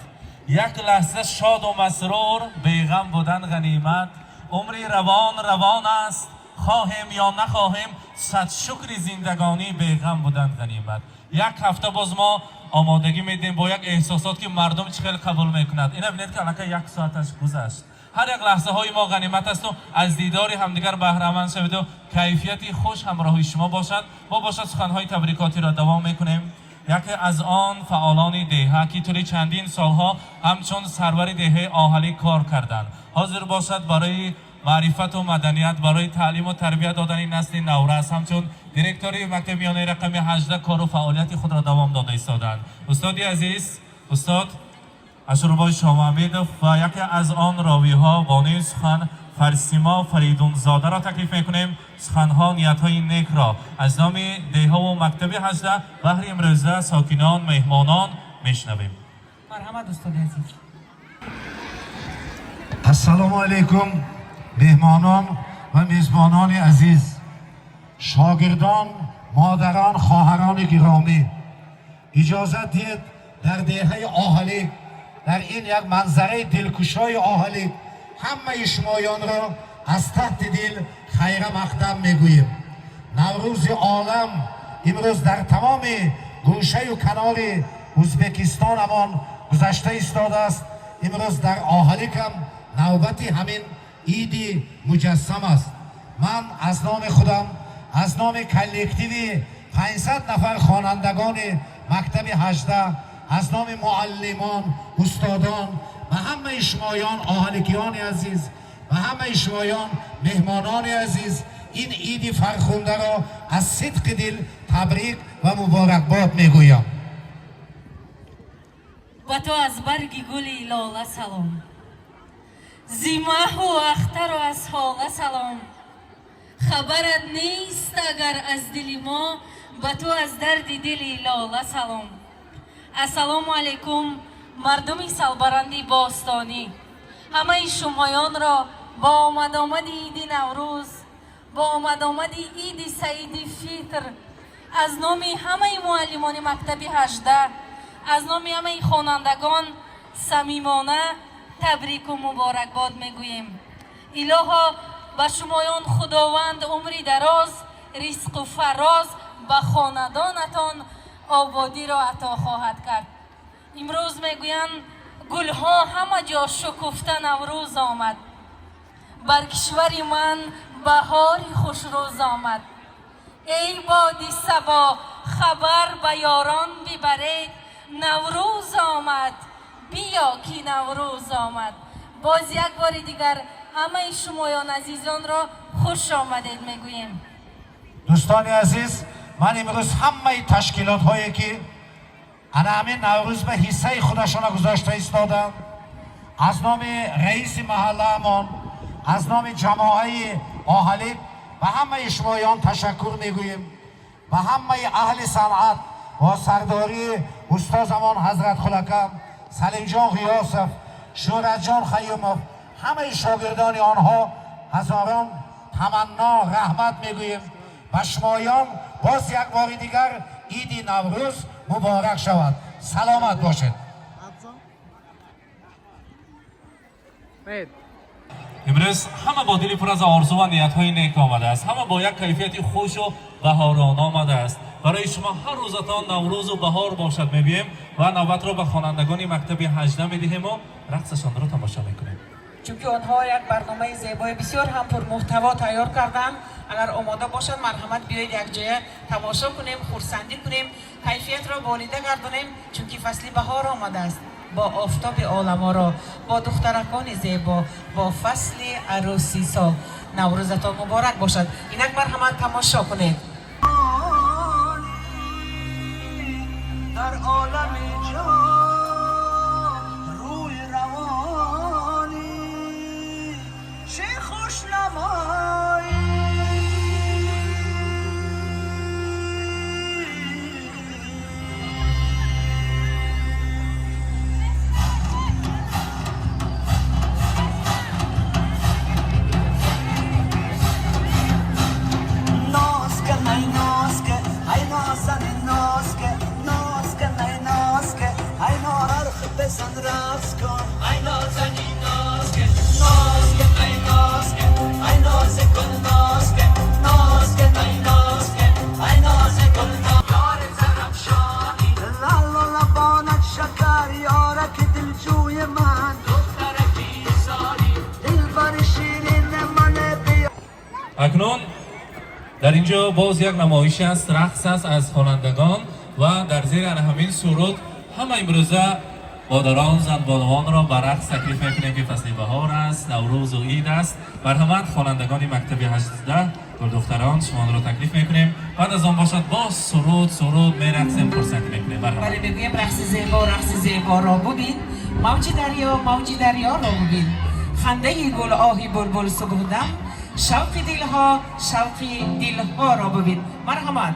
یک لحظه شاد و مسرور بیغم بودن غنیمت. عمری روان است، خواهیم یا نخواهیم، صد شکر زندگانی بیغم بودن غنیمت. یک هفته باز ما آمادگی میدیم با یک احساسات که مردم چخیل قبول میکنند. اینا بینید که الان یک ساعتش گذشت. هر یک لحظه های ما غنیمت است و از دیدار همدیگر بهره مند شوید و کیفیتی خوش همراه شما باشد. ما باشد سخنهای تبریکاتی را دوام میکنیم. یکی از آن فعالان دهه که طول چندین سالها همچون سرور دهه آهلی کار کردند، حاضر باشد برای معرفت و مدنیت، برای تعلیم و تربیت دادن نسل نورس همچون دیرکتوری مکتب میانه رقم 18 کار و فعالیت خود را دوام داده ایستادند. استاد عزیز، استاد اشربای شامامید و یکی از آن راوی ها بانی سخن فرسیما فریدون زاده را تکلیف میکنیم. سخنها نیت‌های نیک را از نام دهه و مکتب 18 بهر امروزه ساکنان مهمانان میشنویم. مرحمت استاد عزیز. السلام علیکم مهمانان و میزبانان عزیز، شاگردان، مادران، خواهران گرامی، اجازه دید در دهه آهلی، در این یک منظره دلکشای آهلی همه شمایان را از تحت دل خیر مقدم میگوییم. نوروز عالم امروز در تمام گوشه و کنار ازبکستان همان گذشته ایستاده است. امروز در آهلیک هم نوبتی همین عید مجسم است. من از نام خودم، از نام کلکتیو 500 نفر خوانندگان مکتب 18، از نام معلمان، استادان و همه شمایان آهلیکیان عزیز و همه شمایان مهمانان عزیز این عید فرخنده را از صدق دل تبریک و مبارکباد میگویم. با تو از برگ گل لاله سلام، زیمه و اختر و از حاله سلام. خبرت نیست اگر از دل ما، با تو از درد دل لاله سلام. السلام علیکم مردم سالبرندی باستانی، همه شمایان را با آمد عید نوروز، با آمد عید سعید فطر از نام همه معلمان مکتب 18، از نام همه خوانندگان صمیمانه تبریک و مبارکباد میگوییم. الها به شمایان خداوند عمری دراز، رزق و فراز به خاندانتان آبادی را عطا خواهد کرد. امروز میگویند گلها همه جا شکفته نوروز آمد، بر کشور من بهاری خوش روز آمد. ای بادی صبا خبر به یاران ببرید، نوروز آمد بیا که نوروز آمد. باز یک بار دیگر همه شمایان عزیزان را خوش آمدید میگوییم. دوستان عزیز، من امروز همه تشکیلات هایی که انا همین نوروز به حصه خودشان گذاشته ایستادند، از نام رئیس محله امان، از نام جماعه آهلیک و همه شمایان تشکر میگوییم و همه اهل صنعت و سرداری استاد امان حضرت خلکم، سلیم جان غیاسف، شورت جان خیومов، همه شاگردان آنها هزاران تمنا رحمت میگوییم و شمایان باز یک بار دیگر عید نوروز مبارک شود. سلامت باشید. امروز همه با دلی پر از آرزو و نیت‌های نیک آمده است. همه با یک کیفیت خوش و بهارانه آمده است. برای شما هر روزتان نوروز و بهار باشد می‌گوییم و نوبت را به خوانندگان مکتب 18 می‌دهیم و رقصشان را تماشا می‌کنیم. چونکه آنها یک برنامه زیبای بسیار هم پر محتوا تیار کردند. اگر آماده باشند مرحمت بیایید یک جای تماشا کنیم، خرسندی کنیم، کیفیت را بالیده گردانیم، چونکه فصل بهار آمده است. با آفتاب عالم را، با دخترکان زیبا، با فصل عروسی سال. نوروزتان مبارک باشد. اینک مرحمت تماشا کنید. در عالم جان روی روانی چه خوش نمایی ناز کن ای ناز کن ای نازن ناز کن ناز کن ای ناز کن ای نارخ بزن رقص کن ای نازنی ناز کن ناز کن ای ناز کن ای ناز کن ناز کن ناز کن ای ناز کن ای ناز کن یار زرفشانی لال و لبانت شکر یارک دلجوی من دختر پیسانی دلبر شیرین من بیا. اکنون در اینجا باز یک نمایش است، رقص است از خوانندگان و در زیر همین سرود همه امروزه مادران زنبانوان را به رقص تکلیف میکنیم که فصل بهار است، نوروز و عید است. مرحمت خوانندگان مکتب 18 گلدختران شما را تکلیف میکنیم. بعد از آن باشد باز سرود میرقصیم، خرسندی میکنیم. بله میگویم رقص زیبا را ببین، موج دریا را ببین، خنده گل آهی بلبل صبحدم، شوق دلها را ببین. مرحمت.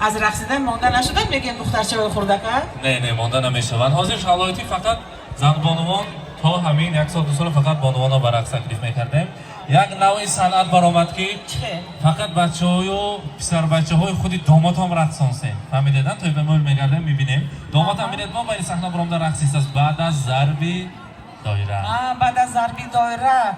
از رقصیدن مانده نشدن میگیم دخترچه و خردکه؟ نه مانده نمیشوند. حاضر شرایطی فقط زن بانوان تا همین یک سال دو سال فقط بانوان ها برعکس تکلیف میکردیم. یک نوع صنعت برآمد که فقط بچه‌های و پسر بچه‌های خود داماد هم رقصانسن. فهمیدن توی به مول میگردیم میبینیم داماد هم میرد ما باید صحنه برام در رقصیست است بعد از ضربی دایره. بعد از ضربی دایره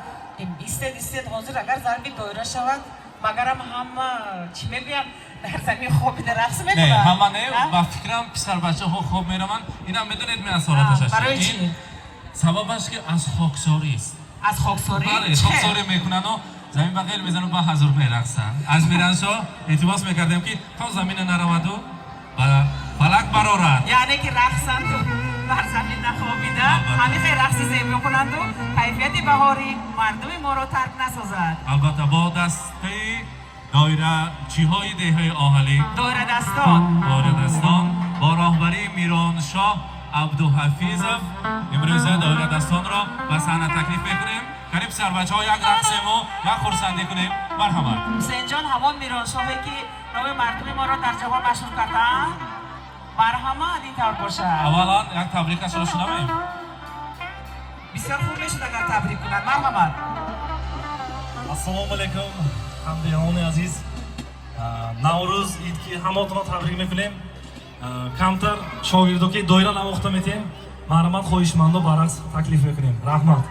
ایستد حاضر اگر ضربی دایره شود مگرم همه چی میگویم در زمین خوابی در رقص میکنن؟ نه همه نه با فکرم پسر بچه‌ها خواب میرن اینم میدونید من اصالتش است. برای چی؟ سببش که از خاکساری است. از خاکساری؟ بله خاکساری میکنن و زمین بغل میزنن با حضور میرقصن. از میرنشا التماس میکردیم که تا زمین نرود و فلک برآرد. یعنی که رقصند و بر زمین نخوابیده همین خیلی رقص زیبا میکنند و کیفیت بهاری مردم ما را ترک نسازد. البته با دسته دایره چیهای دهه آهلی دایره دستان با راهبری میران شاه عبدالحفیظ امروز دایره دستان را به صحنه تکلیف میکنیم. قریب سر بچه ها یک رقصیم و یک خورسندی کنیم. مرحبا حسین جان همان میران شاهی که نام مردم ما را در جوان مشهور کردن مرحمت این طور باشه. اولا یک تبریک از شما شنویم. بسیار خوب میشد اگر تبریک کنند. مرحمت. ассалому алайкум ҳамдиёни азиз, наврӯз идки ҳамотонро табрик мекунем. камтар шогирдо ки доира намохта метем марҳамат хоҳишмандо ба рақс таклиф мекунем. раҳмат.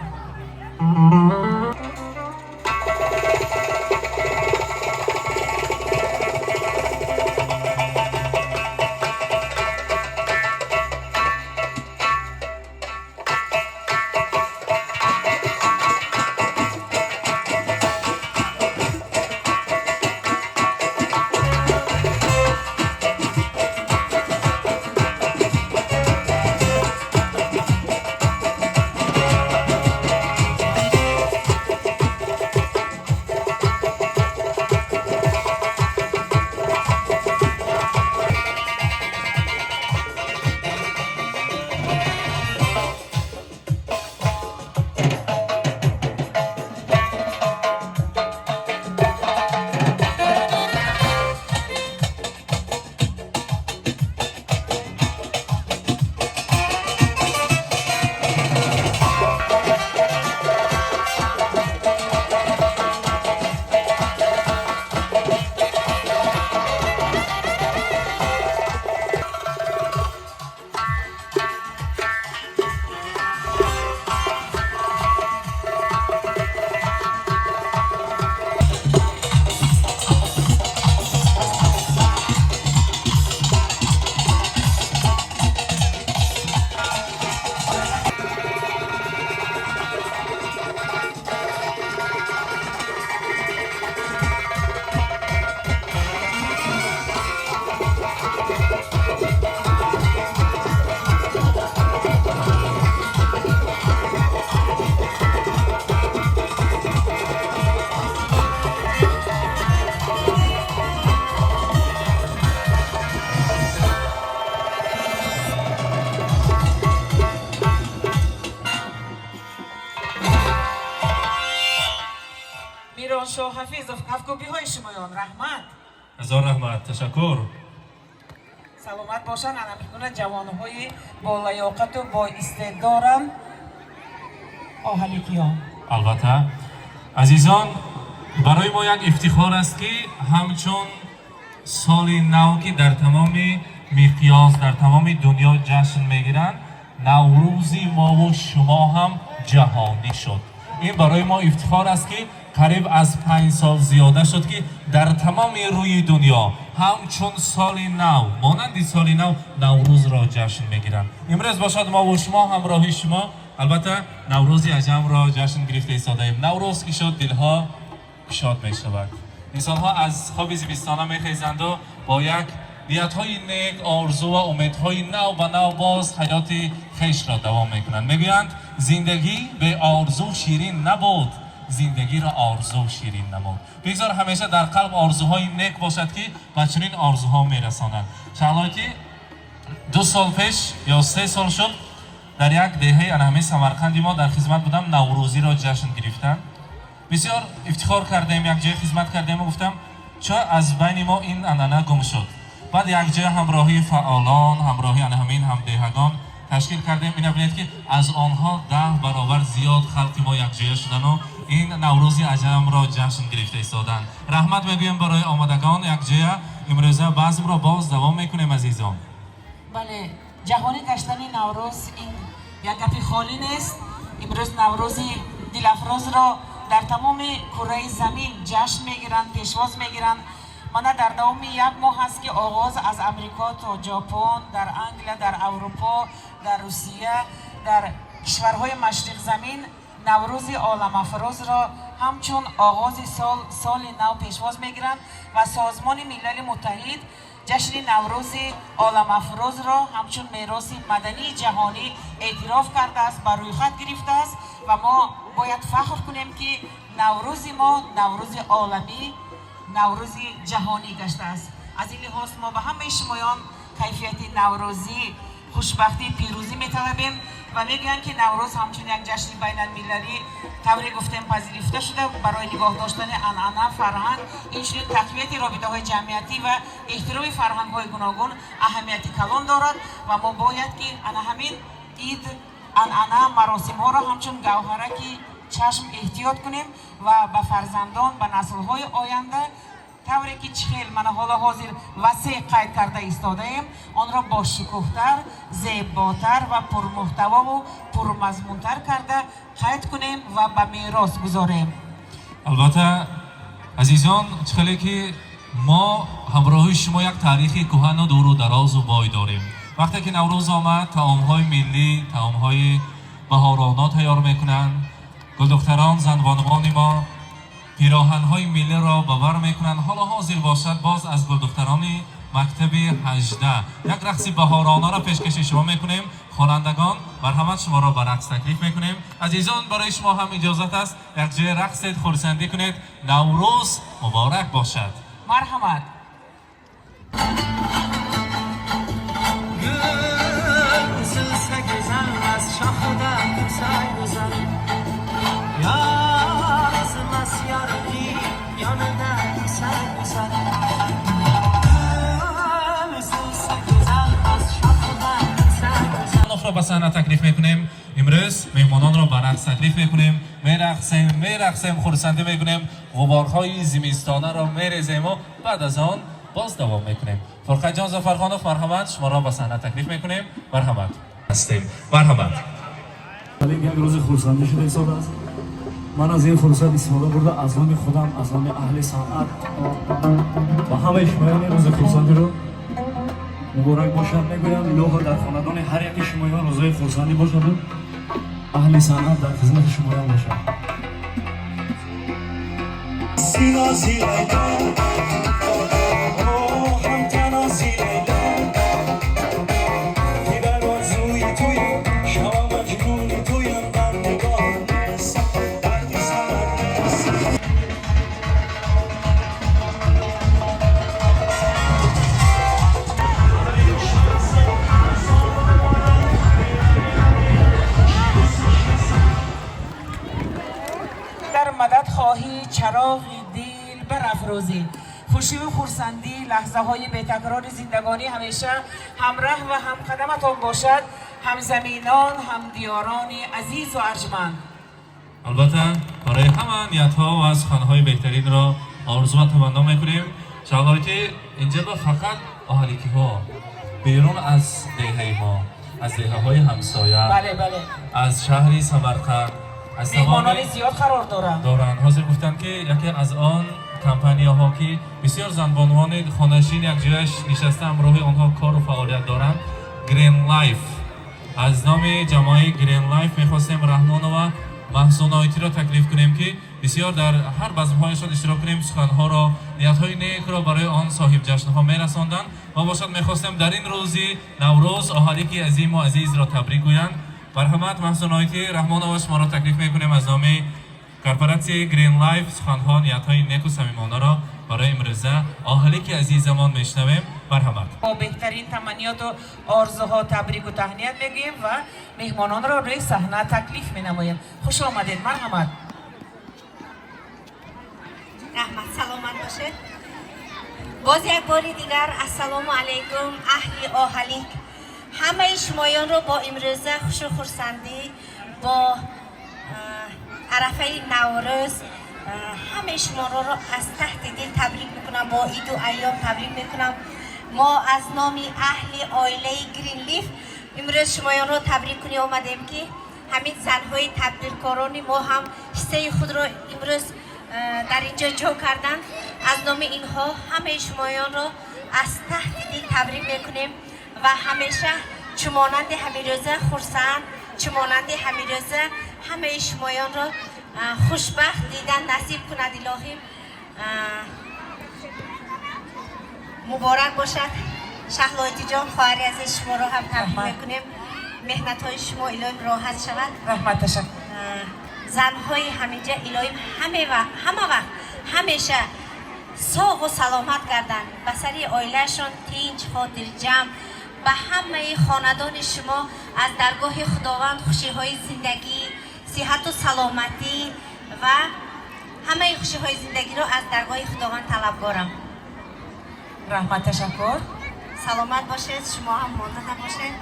میران شاه حفیظ افکوبی های شمایان رحمت. هزار رحمت. تشکر. سلامت باشن. انا میکنن جوانهای با لیاقت و با استعدادم آهلیکیان. البته عزیزان برای ما یک افتخار است که همچون سال نو که در تمام میقیاس در تمام دنیا جشن میگیرند نوروزی ما و شما هم جهانی شد. این برای ما افتخار است که قریب از 5 سال زیاده شد که در تمام روی دنیا همچون سال نو مانند سال نو نوروز را جشن میگیرند. امروز باشد ما و شما همراهی شما البته نوروز عجم را جشن گرفته ایستاده‌ایم. نوروز که شد دلها شاد می شود. انسان‌ها از خواب زمستانه میخیزند و با یک نیت‌های نیک آرزو و امیدهای نو و نو باز حیات خویش را دوام میکنند. میگویند زندگی به آرزو شیرین نبود، زندگی را آرزو شیرین نمود. بگذار همیشه در قلب آرزوهای نیک باشد که به چنین آرزوها میرسانند. شغلایی 2 سال پیش یا 3 سال شد در یک دهه انهمی سمرقندی ما در خدمت بودم نوروزی را جشن گرفتن. بسیار افتخار کردیم، یک جای خدمت کردیم و گفتم چرا از بین ما این انانه گم شد. بعد یک جای همراهی فعالان، همراهی همین همدهگان تشکیل کردیم. می‌بینید که از آنها 10 برابر زیاد خلق ما یک جای شدن و این نوروز عجم را جشن گرفته ایستادند. رحمت میگویم برای آمدگان یک جای. امروز بزم را باز دوام میکنیم عزیزان. بله، جهانی گشتن نوروز این یک گپی خالی نیست. امروز نوروزی دلافروز را در تمام کره زمین جشن میگیرند، پیشواز میگیرند. من در دوام یک ماه هست که آغاز از امریکا تا ژاپن، در انگلیا، در اروپا، در روسیه، در کشورهای مشرق زمین نوروز عالم افروز را همچون آغاز سال نو پیشواز میگیرند و سازمان ملل متحد جشن نوروز عالم افروز را همچون میراث مدنی جهانی اعتراف کرده است، بر روی خط گرفته است و ما باید فخر کنیم که نوروز ما نوروز عالمی، نوروز جهانی گشته است. از این لحاظ ما به همه شمایان کیفیت نوروزی، خوشبختی، پیروزی می‌طلبیم و میگن که نوروز همچون یک جشن بین المللی طوری گفتیم پذیرفته شده برای نگاه داشتن عنعنه، فرهنگ، اینچنین تقویت رابطه‌های جمعیتی و احترام فرهنگ‌های گوناگون اهمیت کلان دارد و ما باید که همین عید، عنعنه، مراسم‌ها را همچون گوهرکی چشم احتیاط کنیم و به فرزندان، به نسل‌های آینده طوری که چخیل من حالا حاضر وسیع قید کرده ایستاده‌ایم آن را با شکوه‌تر، زیباتر و پرمحتوا و پرمضمون‌تر کرده قید کنیم و به میراث گذاریم. البته عزیزان چخیلی که ما همراه شما یک تاریخ کهن و دور و دراز و بای داریم. وقتی که نوروز آمد طعام‌های ملی، طعام‌های بهارانه تیار میکنند. گلدختران، زنبانوان ما پیراهن‌های ملی را باور میکنند. حالا حاضر باشد باز از گلدختران مکتب 18 یک رقص بهارانه را پیشکش شما میکنیم. خوانندگان مرحمت شما را به رقص تکلیف میکنیم. عزیزان برای شما هم اجازت است یک جای رقص خرسندی کنید. نوروز مبارک باشد. مرحمت. را به صحنه تکلیف میکنیم. امروز مهمانان را به رقص تکلیف میکنیم. میرقصیم خرسندی میکنیم. غبارهای زمستانه را میریزیم و بعد از آن باز دوام میکنیم. فرقت جان ظفرخانوف مرحمت شما را به صحنه تکلیف میکنیم. مرحمت هستیم. مرحمت. یک روز خرسندی شده حساب است. من از این فرصت استفاده برده از نام خودم، از نام اهل صنعت و همه شمایان روز خرسندی رو مبارک باشد میگویم. الهی در خاندان هر یک شمایان روزهای خرسندی باشد و اهل صنعت در خدمت شمایان باشد. مدد خواهی چراغ دل برافروزی. خوشی و خرسندی لحظه های بی‌تکرار زندگانی همیشه همراه و همقدمتان باشد. همزمینان، همدیاران عزیز و ارجمند. البته برای همه نیت‌ها و از خانه‌های بهترین را آرزو و تمنا می‌کنیم. شغالیتی اینجا با فقط اهالی‌ها بیرون از دهه ما، از دهه‌های همسایه، بله از شهری سمرقند، از مهمانان زیاد قرار دارن. حاضر گفتن که یکی از آن کمپانی‌ها که بسیار زنبانوان خانه‌نشین یک جایش نشسته همراه آنها کار و فعالیت دارند. گرین لایف. از نام جمعی گرین لایف می‌خواستیم رحمان و محسن آیتی را تکلیف کنیم که بسیار در هر بزم‌هایشان اشتراک کنیم. سخن‌ها را، نیت‌های نیک را برای آن صاحب جشن‌ها می‌رساندند. ما باشد می‌خواستیم در این روزی نوروز اهالی که عظیم و عزیز را تبریک گویند. مرحمت محسن آیتی رحمان و شما را تکلیف می‌کنیم از نام کارپوراسیون گرین لایف. سخن‌ها، نیت‌های نیک و صمیمانه را برای امروزه اهالی که عزیزمان می‌شنویم. مرحمت. با بهترین تمنیات و آرزوها تبریک و تهنیت میگیم و مهمانان را روی صحنه تکلیف می‌نماییم. خوش آمدید. مرحمت. رحمت سلامت باشه. باز یک بار دیگر السلام علیکم اهل آهلیک. همه شمایان رو با امروزه خوش و خرسندی با عرفه نوروز همه شما رو از تحت دل تبریک میکنم، با عید و ایام تبریک میکنم. ما از نام اهل عائله گرین لیف امروز شمایان رو تبریک کنی آمدیم که همین زنهای تبدیلکاران ما هم حصه خود رو امروز در اینجا جو کردن. از نام اینها همه شمایان رو از تحت دل تبریک میکنیم و همیشه چمانند همیروزه خرسند، چمانند همیروزه همه شمایان رو خوشبخت دیدن نصیب کند الهی. مبارک باشد. شهلایتی جان خواهری از شما رو هم تبریک میکنیم. مهنت های شما الهی راحت شود. رحمت تشکر. زنهای همینجا الهی همه وقت همیشه ساق و سلامت کردن، به سری عائلهشون تینج خاطر جمع. به همه خاندان شما از درگاه خداوند خوشی های زندگی، صحت و سلامتی و همه خوشی های زندگی رو از درگاه خداوند طلبگارم. رحمت تشکر. سلامت باشید، شما هم مانده باشید.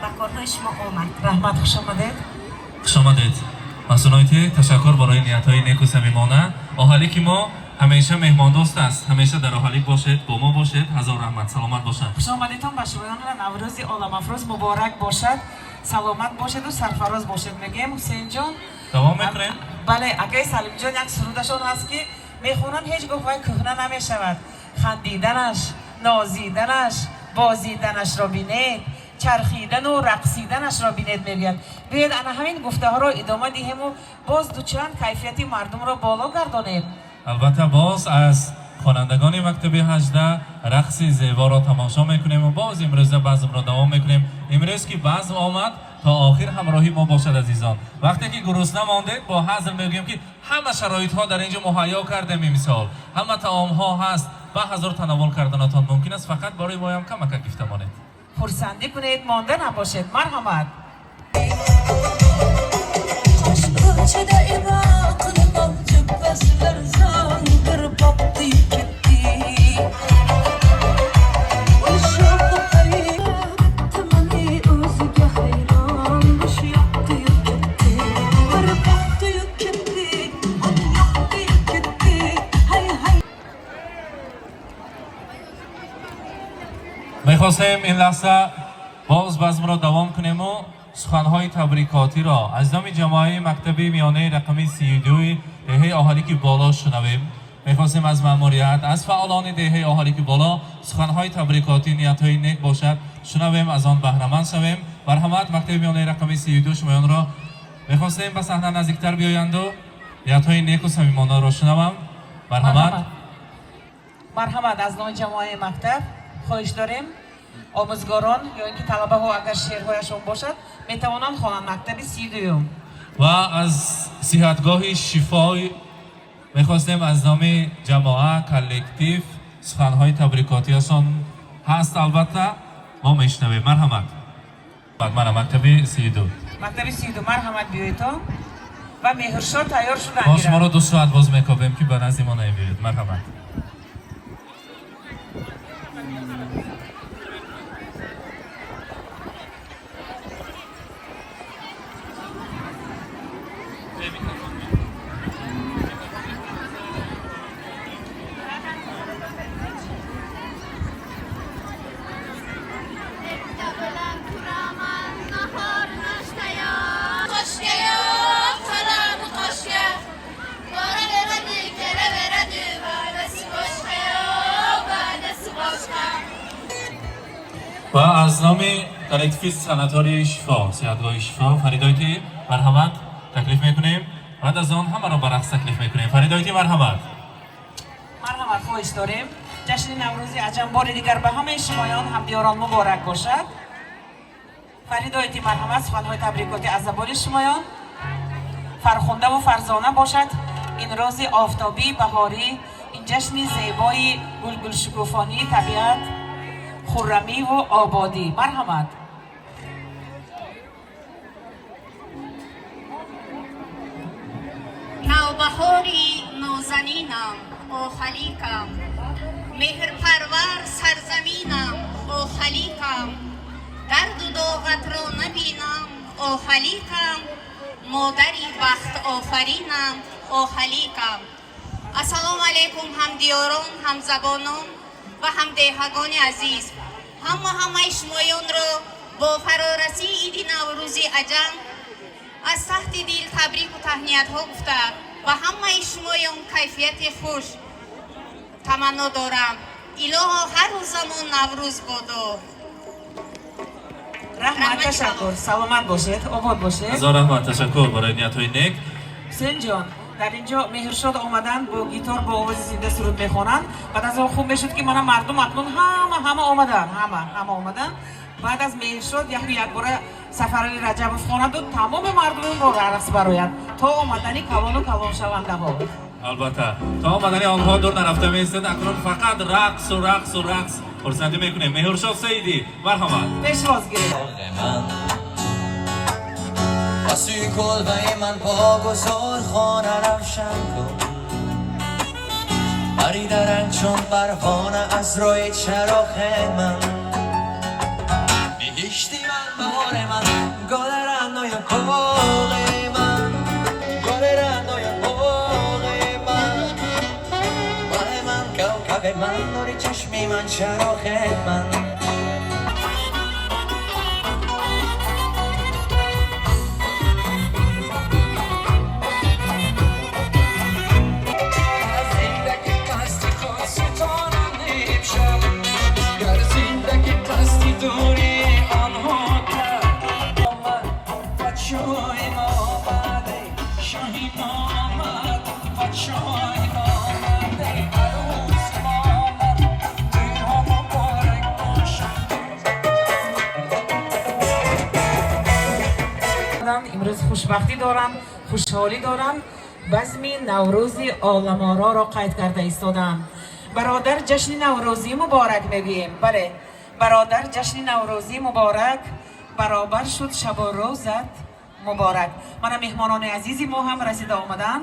به کارهای شما آمد. رحمت خوش آمدید. خوش آمدید. مسئولایتی تشکر برای نیت‌های نیک و صمیمانه. آهالیک ما همیشه مهمان دوست است. همیشه در آهالیک باشید، با ما باشید. هزار رحمت. سلامت باشید. خوش آمدیدتان به شمایان نوروز عالم افروز مبارک باشد. سلامت باشید و سرفراز باشید. میگم حسین جان دوام میکنیم. بله، اگه سلیم جان یک سرودشون هست که میخونن هیچ گفته کهنه نمیشود. خندیدنش، نازیدنش، بازیدنش را بینید، چرخیدن و رقصیدنش را بینید میگوید. بیاید انا همین گفته ها را ادامه دهیم و باز دوچند کیفیتی مردم را بالا گردانیم. البته باز از خوانندگان مکتب 18 رقص زیبا را تماشا میکنیم و باز امروز بزم را دوام میکنیم. امروز که بزم آمد تا آخر همراهی ما باشد عزیزان. وقتی که گرسنه ماندید با حضر میگویم که همه شرایط ها در اینجا مهیا کردیم. مثال همه طعام ها هست، به هزار تناول کردنتان ممکن است. فقط برای ما هم کمک گفته مانید. خرسندی کنید، مانده نباشید. مرحمت. میخواستیم این لحظه باز بزم را دوام کنیم و سخنهای تبریکاتی را از نام جماعه مکتب میانه رقمی 32 دهه آهالیک بالا شنویم. میخواستیم از مأموریت از فعالان دهه آهالیک بالا سخنهای تبریکاتی نیت‌های نیک باشد شنویم، از آن بهره مند شویم. مرحمت. مکتب میانه رقمی 32 شمایان را میخواستیم به صحنه نزدیکتر بیایند و نیت‌های نیک و صمیمانه را شنوم. مرحمت. مرحمت. از نام جماعه مکتب خواهش داریم آموزگاران یا اینکه طلبه ها اگر شعرهایشون باشد میتوانند خوانند. مکتب 32 و از صحتگاه شفای میخواستیم از نام جماعه کلکتیو سخنهای تبریکاتیشان هست. البته ما میشنویم. مرحمت. بعد مکتب 32 مکتب 32 مرحمت بیایید و مهرشاه تیار شدن. ما شما را 2 ساعت باز میکوبیم که به نزد ما نمیبینید. مرحمت. و از نام کلکتیو سناتوری شفا صحتگاه شفا فریدایتی مرحمت تکلیف میکنیم. بعد از آن همه را به رقص تکلیف میکنیم. فریدایتی مرحمت. مرحمت. خواهش داریم. جشن نوروز عجم بار دیگر به همه شمایان همدیاران مبارک باشد. فریدایتی مرحمت. سخنهای تبریکاتی از زبان شمایان فرخنده و فرزانه باشد. این روز آفتابی بهاری، این جشن زیبای گلگل شکوفانی طبیعت، خرمی و آبادی. مرحمت. نوبهاری نازنینم آهلیکم مهرپرور سرزمینم اوخلیقم درد و داغت را نبینم اوخلیقم مادری بخت آفرینم اوخلیقم. السلام علیکم همدیاران، همزبانان و همدهگان عزیز. همه شمایان را با فرارسی عید نوروزی عجم از تحت دل تبریک و تهنیت ها گفته و همه شمایان کیفیت خوش تمنا دارم. الها هر زمان نوروز بادا. رحمت تشکر. سلامت باشید، آباد باشید. هزار رحمت تشکر برای نیت‌های نیک. حسین جان در اینجا مهرشاد آمدن با گیتار با آواز زنده سرود میخوانند. بعد از آن خوب میشد که من مردم اکنون همه آمدن. بعد از مهرشاد یک بار سفرعلی رجب خواند و تمام مردم را رقص براید تا آمدنی کلان و کلان شونده ها. البته تا آمدنی آنها دور نرفته میستند، اکنون فقط رقص و رقص و رقص خرسندی میکنیم. مهرشاد سیدی مرحمت. پیشواز گیرید. بسوی کلبه من پا گذار خانه روشن کن، بریدرن چون پروانه از روی چراغ من. بهشتی من بهار من گل رنای باغ من، گل رنای باغ من، ماه من کوکب من نور چشمی من چراغ من. امروز خوشبختی دارند، خوشحالی دارند. بزم نوروز عالم‌آرا را قید کرده ایستادند. برادر جشن نوروزی مبارک میگیم. بله برادر جشن نوروزی مبارک، برابر شد شب و روزت مبارک. من مهمانان عزیزی ما هم رسیده آمدند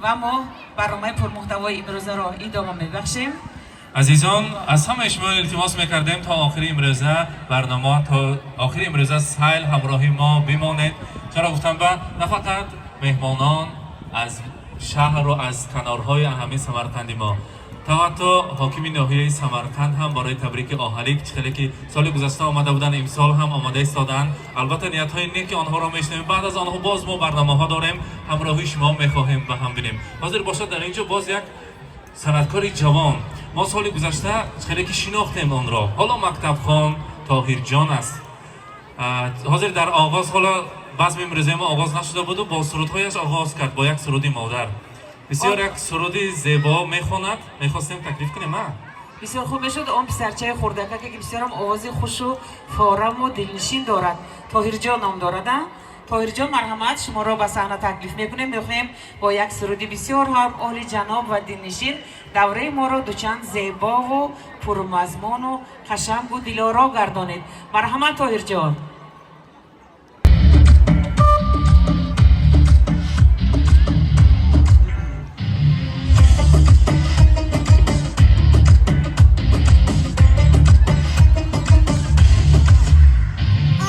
و ما برنامه پرمحتوای امروز را ادامه میبخشیم. عزیزان از همه شما التماس میکردیم تا آخر امروزه برنامه، تا آخر امروزه سایل همراهی ما بمانید. چرا گفتم نه فقط مهمانان از شهر و از کنارهای همه سمرقند ما، تا حاکم ناحیه سمرقند هم برای تبریک آهلیک خیلی که سال گذشته آمده بودن امسال هم آماده ایستادن. البته نیت های نیک آنها را میشنویم. بعد از آنها باز ما برنامه ها داریم، همراهی شما میخواهیم و هم بینیم. حاضر باشد در اینجا باز یک صنعتکار جوان، ما سال گذشته خیلی که شناختیم آن را، حالا مکتب خوان طاهر جان است. حاضر در آغاز حالا بزم امروزه ما آغاز نشده بود و با سرودهایش آغاز کرد با یک سرود مادر. بسیار یک سرود زیبا میخواند، میخواستیم تکلیف کنیم. بسیار خوب میشد. آن پسرچه خردکه که بسیار هم آواز خوش و فارم و دلنشین دارد، طاهر جان نام دارد. طاهر جان مرحمت شما را به صحنه تکلیف میکنیم. میخوایم با یک سرودی بسیار هم عالی جناب و دلنشین دوره ما را دوچند زیبا و پرمضمون و قشنگ و دلارا گردانید. مرحمت طاهر جان.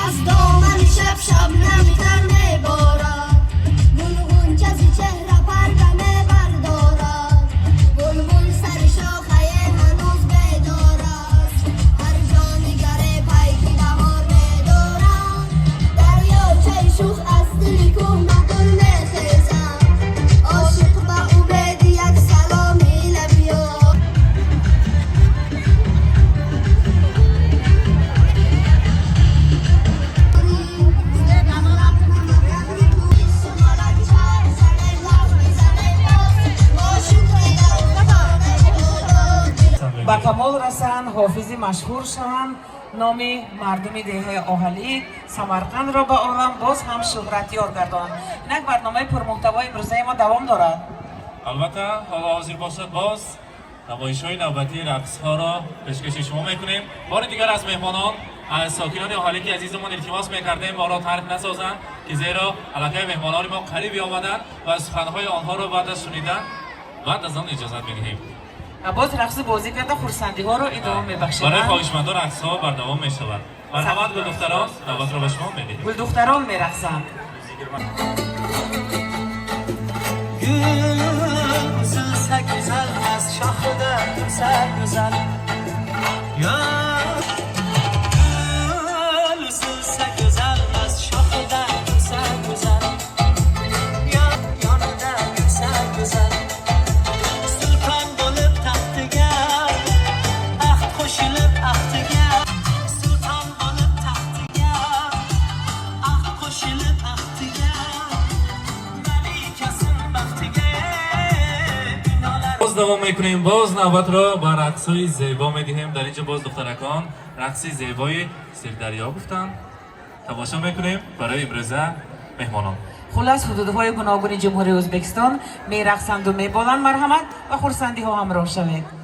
از دامن شب شبنم تر میبارد، گلگون کسی چهره پرده میبردارد، بلبل سر شاخه هنوز بیدار است، هر جا نگره پیکی بهار میدارد، دریاچه شوخ از دل کوه مگل میخیزم، عاشق به او بدی یک سلامی لبیا. با کمال رسند، حافظی مشهور شوند، نام مردم دهه آهلی سمرقند را به عالم باز هم شهرتیار گردانند. اینک برنامه پرمحتوای امروزه ما دوام دارد. البته حالا حاضر باشد باز نمایش‌های نوبتی رقص‌ها را پیشکش شما میکنیم. بار دیگر از مهمانان، از ساکنان آهلیک عزیزمان التماس میکردیم ما را ترک نسازند که زیرا علاقه مهمانان ما قریبی آمدند و سخن‌های آنها را بعد از شنیدن بعد از آن اجازت می‌دهیم. و باز رقص بازی کرده خورسندی ها رو ادامه میبخشه. برای خواهشمندان رقص ها بر دوام می شود. مرحمت گل دختران نوبت را به شما میدهیم. گل دختران میرقصند. Güzel se güzel az şahıda güzel güzel Ya Güzel se güzel az şahıda güzel güzel Ya yanında güzel güzel Sultan bulup taxtıga Axt qo'shilib axtiga Sultan bulup taxtıga Axt qo'shilib axtiga باز دوام میکنیم. باز نوبت را با رقص‌های زیبا میدهیم. در اینجا باز دخترکان رقصی زیبای سیردریا گفتن. تماشا میکنیم برای امروزه مهمانان. خلاص حدودهای گوناگون جمهوری ازبکستان میرقصند و میبالند. مرحمت و خورسندی ها همراه شوید.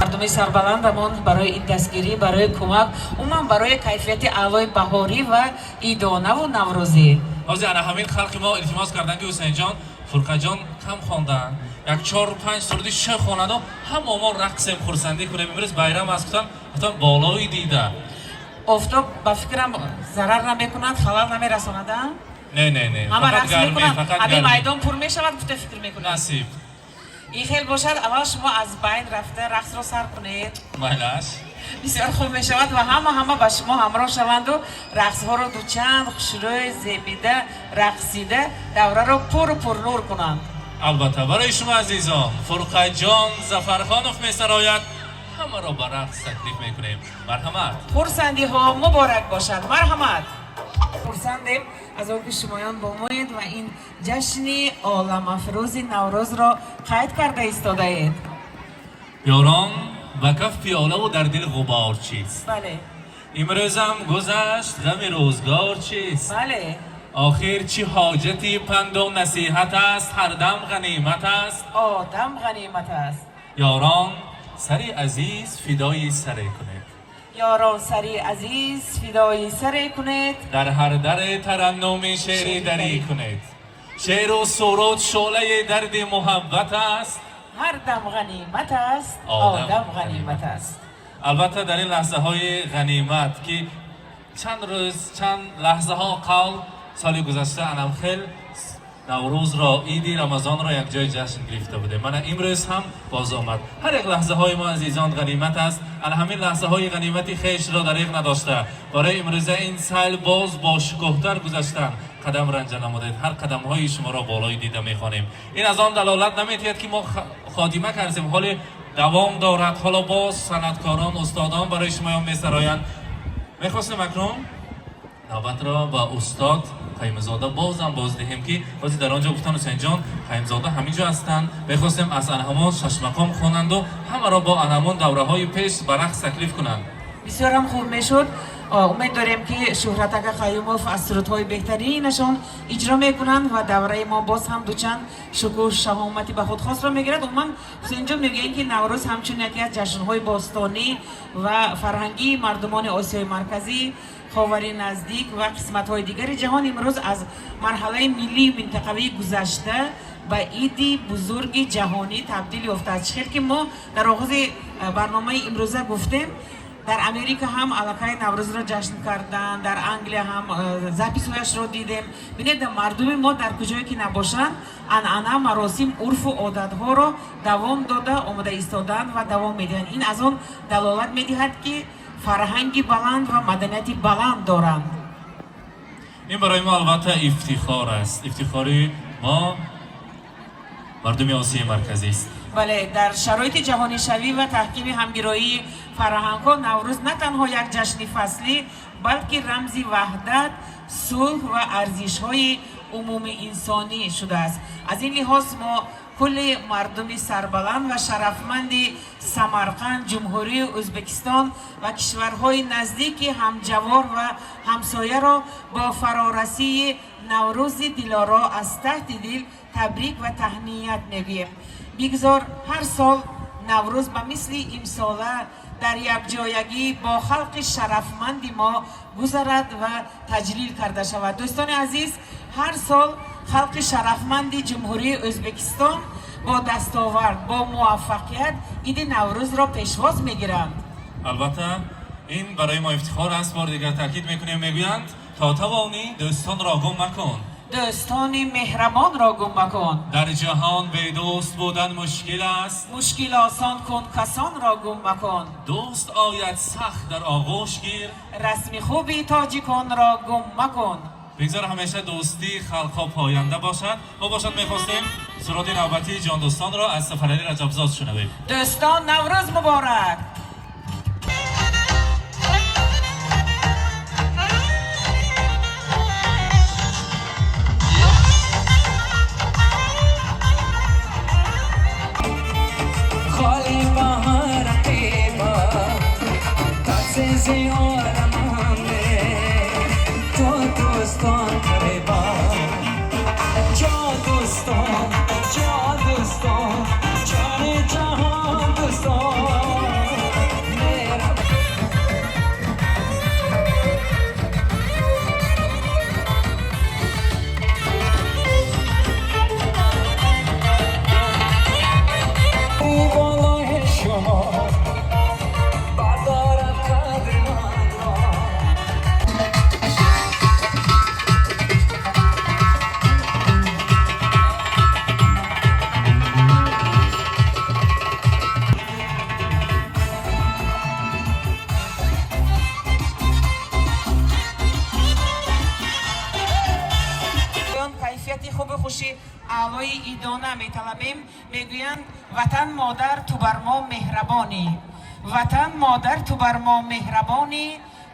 مردم سربلندمان برای این دستگیری، برای کمک، عموما برای کیفیت اعلای بهاری و ایدانه و نوروزی. از همین خلق ما التماس کردن که حسین جان، فرقه جان کم خواندن. یک 4-5 سردی شه خوانند و هم ما رقص خورسندی کنیم. امروز بیرام است گفتن بالای دیده. آفتاب با فکرم ضرر نمیکند، خلال نمیرساند. نه. همه رقص میکنند. فقط همین میدان پر میشود گفته فکر میکنند. نصیب. این خیلی باشد اول شما از بین رفته رقص رو سر کنید. بایلاش. بسیار خوب می شود و همه با شما همراه شوند و رقص ها رو دوچند خوشروی زیبیده رقصیده دوره رو پر نور کنند. البته برای شما عزیزان فرقه جان ظفرخانوف می سرایت همه را به رقص تکلیف می کنیم. مرحمت. خورسندی ها مبارک باشد. مرحمت. خورسندیم از آنکه شمایان با مایید و این جشن عالم افروز نوروز را قید کرده ایستاده اید. یاران و کف پیاله و در دل غبار چیست؟ بله. امروزم گذشت غم روزگار چیست؟ بله. آخر چی حاجتی پند و نصیحت است، هر دم غنیمت است. آدم غنیمت است. یاران سری عزیز فدای سر کنید. یاران سری عزیز فدای سر کنید. در هر در ترنم شعری دری کنید. شعر و سرود شعله درد محبت است. هر دم غنیمت است. آدم غنیمت است. البته در این لحظه های غنیمت که چند لحظه ها قبل سال گذشته انمخیل نوروز را عید رمضان را یک جای جشن گرفته بوده. من امروز هم باز آمد. هر یک لحظه های ما عزیزان غنیمت است. همین لحظه های غنیمتی خیش را دریغ نداشته. برای امروز این سال باز با شکوهتر گذشتن قدم رنج نمودید. هر قدم های شما را بالای دیده میخوانیم. این از آن دلالت نمیتید که ما خادمه کردیم، حال دوام دارد. حالا باز صنعتکاران استادان برای شما میسرایند. میخواستم اکنون نوبت را با استاد قیمزاده باز دهیم که بازی در آنجا گفتن حسین جان قیمزاده همینجا هستند. میخواستیم از انهمان 6 مقام خوانند و همه را با انهمان دوره های پیش به رقص تکلیف کنند. بسیار هم خوب میشد. امید داریم که شهرتک قیوموف از سرودهای بهترینشان اجرا میکنند و دوره ما باز هم دوچند شکوه شهامتی به خود خاص را میگیرد. من اینجا میگه که نوروز همچون یکی از جشنهای باستانی و فرهنگی مردمان آسیای مرکزی، خاور نزدیک و قسمت‌های دیگر جهان امروز از مرحله ملی منطقوی گذشته به عیدی بزرگ جهانی تبدیل یافته است. چیزی که ما در آغاز برنامه امروزه گفتیم، در امریکا هم علاقه نوروز را جشن کردن، در انگلیس هم زپیسویش را دیدیم. ببینید مردم ما در کجایی که نباشند عنعنه مراسم عرف و عادت‌ها را دوام داده آمده ایستادند و دوام میدهند. این از آن دلالت میدهد که فرهنگی بلند و مدنیتی بلند دارند. این برای ما البته افتخار است. افتخاری ما مردم آسیای مرکزی است. بله، در شرایط جهانی شوی و تحکیم همگرایی فرهنگ‌ها نوروز نه تنها یک جشن فصلی بلکه رمزی وحدت، صلح و ارزش‌های عمومی انسانی شده است. از این لحاظ ما کل مردم سربلند و شرفمند سمرقند، جمهوری ازبکستان و کشورهای نزدیک همجوار و همسایه را با فرارسی نوروز دلارا از ته دل تبریک و تهنیت میگویم. بگذار هر سال نوروز به مثل امساله در یک جایگی با خلق شرفمند ما گذرد و تجلیل کرده شود. دوستان عزیز، هر سال خلق شرفمند جمهوری ازبکستان با دستاورد، با موفقیت عید نوروز را پیشواز میگیرند. البته این برای ما افتخار است. بار دیگر تاکید میکنیم، میگویند تا توانی دوستان را گم مکن، دوستان مهربان را گم مکن. در جهان به دوست بودن مشکل است، مشکل آسان کن کسان را گم مکن. دوست آید سخت در آغوش گیر، رسم خوبی تاجیکان را گم مکن. بگذار همیشه دوستی خلقها پاینده باشد. ما باشد میخواستیم سرود نوبتی جان دوستان را از سفرعلی رجبزاد شنویم. دوستان نوروز مبارک. خالی بهار قیبا تازه آرمانه تو دوستان قریبا جا دوستان جان جهان دوستان خوب خوشی اعلای ایدانه میطلبیم. میگویند وطن مادر تو بر ما مهربانی، وطن مادر تو بر ما مهربانی،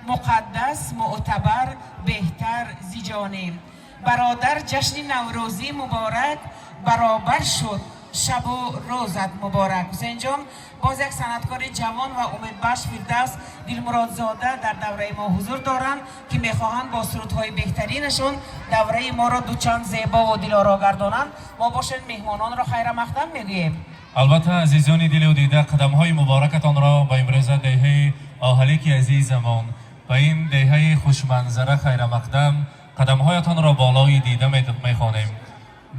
مقدس معتبر بهتر زیجانی. برادر جشن نوروزی مبارک، برابر شد شب و روزت مبارک. حسین جان باز یک صنعتکار جوان و امیدبخش فردوس دلمرادزاده در دوره ما حضور دارند که میخواهند با سرودهای بهترینشون دوره ما را دوچند زیبا و دلارا گردانند. ما باشد مهمانان را خیر مقدم میگوییم. البته عزیزان دل و دیده، قدم‌های مبارکتان را با امروز دهه آهلیک عزیزمان و این دهه خوشمنظره خیر مقدم قدم‌هایتان را بالای دیده می‌خوانیم.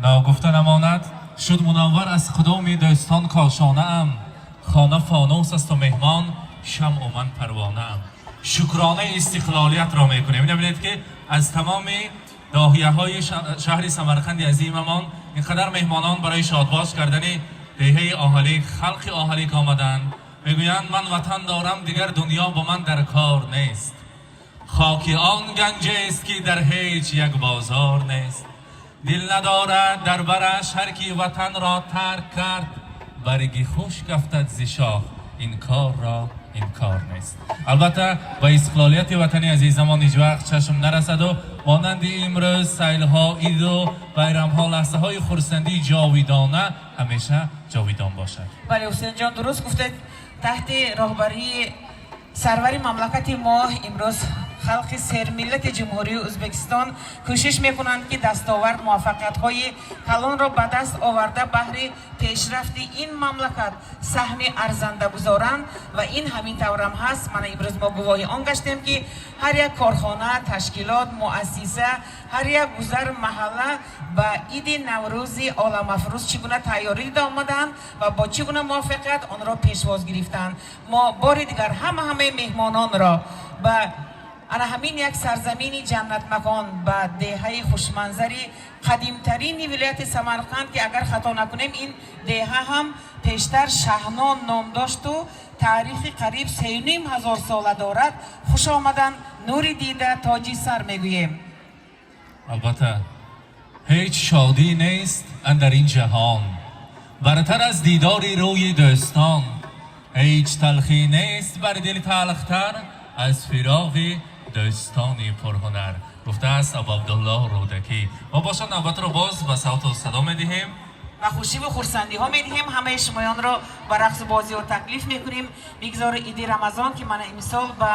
ناگفته نماند شد منور از کدام دوستان کاشانه ام، خانه فانوس است و مهمان شمع و من پروانه ام. شکرانه استقلالیت را میکنیم. می‌بینید که از تمام ناحیه‌های شهر سمرقند عظیممان اینقدر مهمانان برای شادباش کردن دهه آهلیک، خلق آهلیک آمدند. میگویند من وطن دارم دیگر دنیا با من در کار نیست، خاکی آن گنج است که در هیچ یک بازار نیست. دل ندارد در برش هر کی وطن را ترک کرد، برگی خشک افتد ز شاخ این کار را این کار نیست. البته با استقلالیت وطنی عزیزمان هیچ وقت چشم نرسد و مانند امروز سیلها، عید و بیرمها لحظه های خرسندی جاویدانه همیشه جاویدان باشد. بله حسین جان درست گفتید. تحت راهبری سرور مملکت ما امروز خلق سیر ملت جمهوری ازبکستان کوشش میکنند که دستاورد موفقیت های کلان را به دست آورده بهر پیشرفت این مملکت سهم ارزنده گذارند و این همین طورم هست. من امروز ما گواهی آن گشتیم که هر یک کارخانه، تشکیلات، مؤسسه، هر یک گذر محله به عید نوروز عالم افروز چگونه تیاری داده آمدند و با چگونه موفقیت آن را پیشواز گرفتند. ما بار دیگر همه مهمانان را به همین یک سرزمین جنت مکان به دهه خوشمنظری قدیمترین ولایت سمرقند که اگر خطا نکنیم این دهه هم پیشتر شهنان نام داشت و تاریخ قریب 3,500 ساله دارد. خوش آمدن، نوری دیده تاجی سر میگوییم. البته هیچ شادی نیست اندر این جهان برتر از دیداری روی دوستان، هیچ تلخی نیست بر دل تلختر از فراق دوستانی پرهنر. گفته است ابو عبدالله رودکی. ما باشد نوبت رو باز به صوت و صدا میدهیم و خوشی و خرسندی ها میدهیم. همه شمایان را به رقص بازی و تکلیف میکنیم. بگذار عید رمضان که من امسال به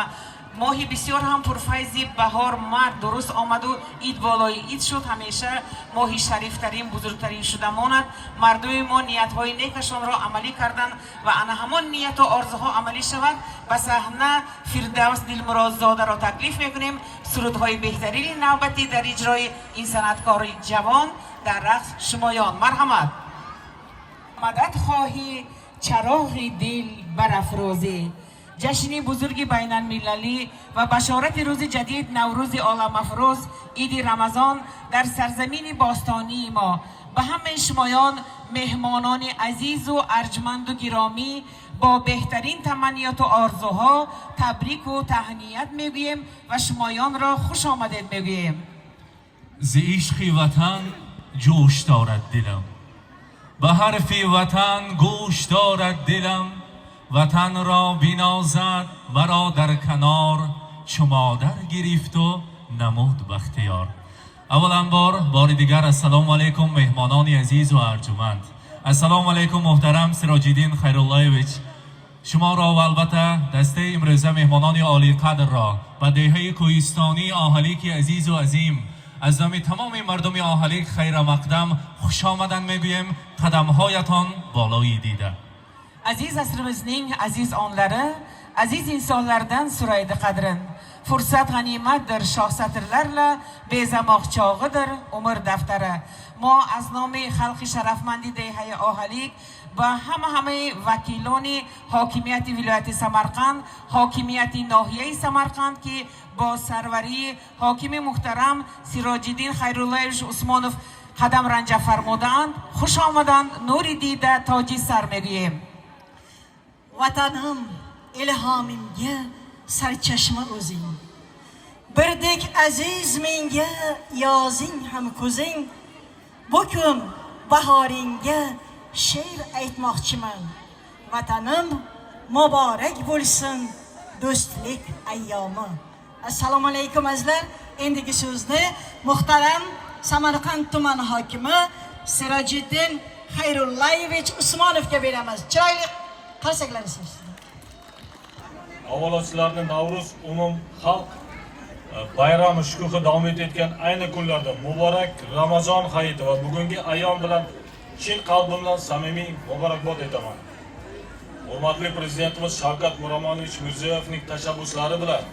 ماهی بسیار هم پرفیضی بهار مرد درست آمد و عید بالای عید شد. همیشه ماهی شریفترین بزرگترین شده ماند. مردم ما نیت‌های نیکشان را عملی کردند و آن همان نیت و آرزوها عملی شود. به صحنه فردوس دلمرادزاده را تکلیف میکنیم. سرودهای بهترین نوبتی در اجرای این صنعتکار جوان در رقص شمایان. مرحمت. مدد خواهی چراغ دل برافروزی. جشن بزرگ بین المللی و بشارت روز جدید نوروز عالم افروز عید رمضان در سرزمین باستانی ما به همه شمایان مهمانان عزیز و ارجمند و گرامی با بهترین تمنیات و آرزوها تبریک و تهنیت میگوییم و شمایان را خوش آمدید میگوییم. ز عشق وطن جوش دارد دلم، به حرف وطن گوش دارد دلم. وطن را بینازد مرا در کنار، چو مادر گرفت و نمود بختیار. اولا بار دیگر السلام علیکم مهمانان عزیز و ارجمند. السلام علیکم محترم سراج‌الدین خیراللهویچ شما را و البته دسته امروزه مهمانان عالی قدر را به دهه کوهستانی آهلیک عزیز و عظیم از نام تمام مردم آهلیک خیر مقدم خوش آمدن میگویم. قدمهایتان بالایی دیده. Aziz asrimizning aziz onlari, aziz insonlardan so'raydi qadrin. Fursat g'animatdir, shoh satrlarla bezamoq chog'idir umr daftari. ما از نام خلق شرفمندی دهه آهلیک و همه وکیلان حاکمیت ولایت سمرقند، حاکمیت ناحیه سمرقند که با سروری حاکم محترم سراج‌الدین خیراللهویچ عثمانوف قدم رنجه فرمودند. خوش آمدند. نوری دیده تاجی سر میگوییم. Vatanım, ilhamimge sarchashma o'zing. Birdek aziz menga yozing ham ko'zing. Bu kun bahoringga she'r aytmoqchiman. Vatanım muborak bo'lsin do'stlik ayyomi. Assalomu alaykum azizlar. Endigi so'zni muhtaram Samarqand tumani hokimi Sirajiddin Xayrullayevich Usmonovga beramiz. Chiroyli qarsaklarsiz. Avvalo sizlarni Navruz umum xalq bayrami shukuhi davom etayotgan ayni kunlarda muborak Ramazon hayiti va bugungi ayyom bilan chin qalbim bilan samimiy muborakbod etaman. Hurmatli prezidentimiz Shavkat Miromonovich Mirziyoyevning tashabbuslari bilan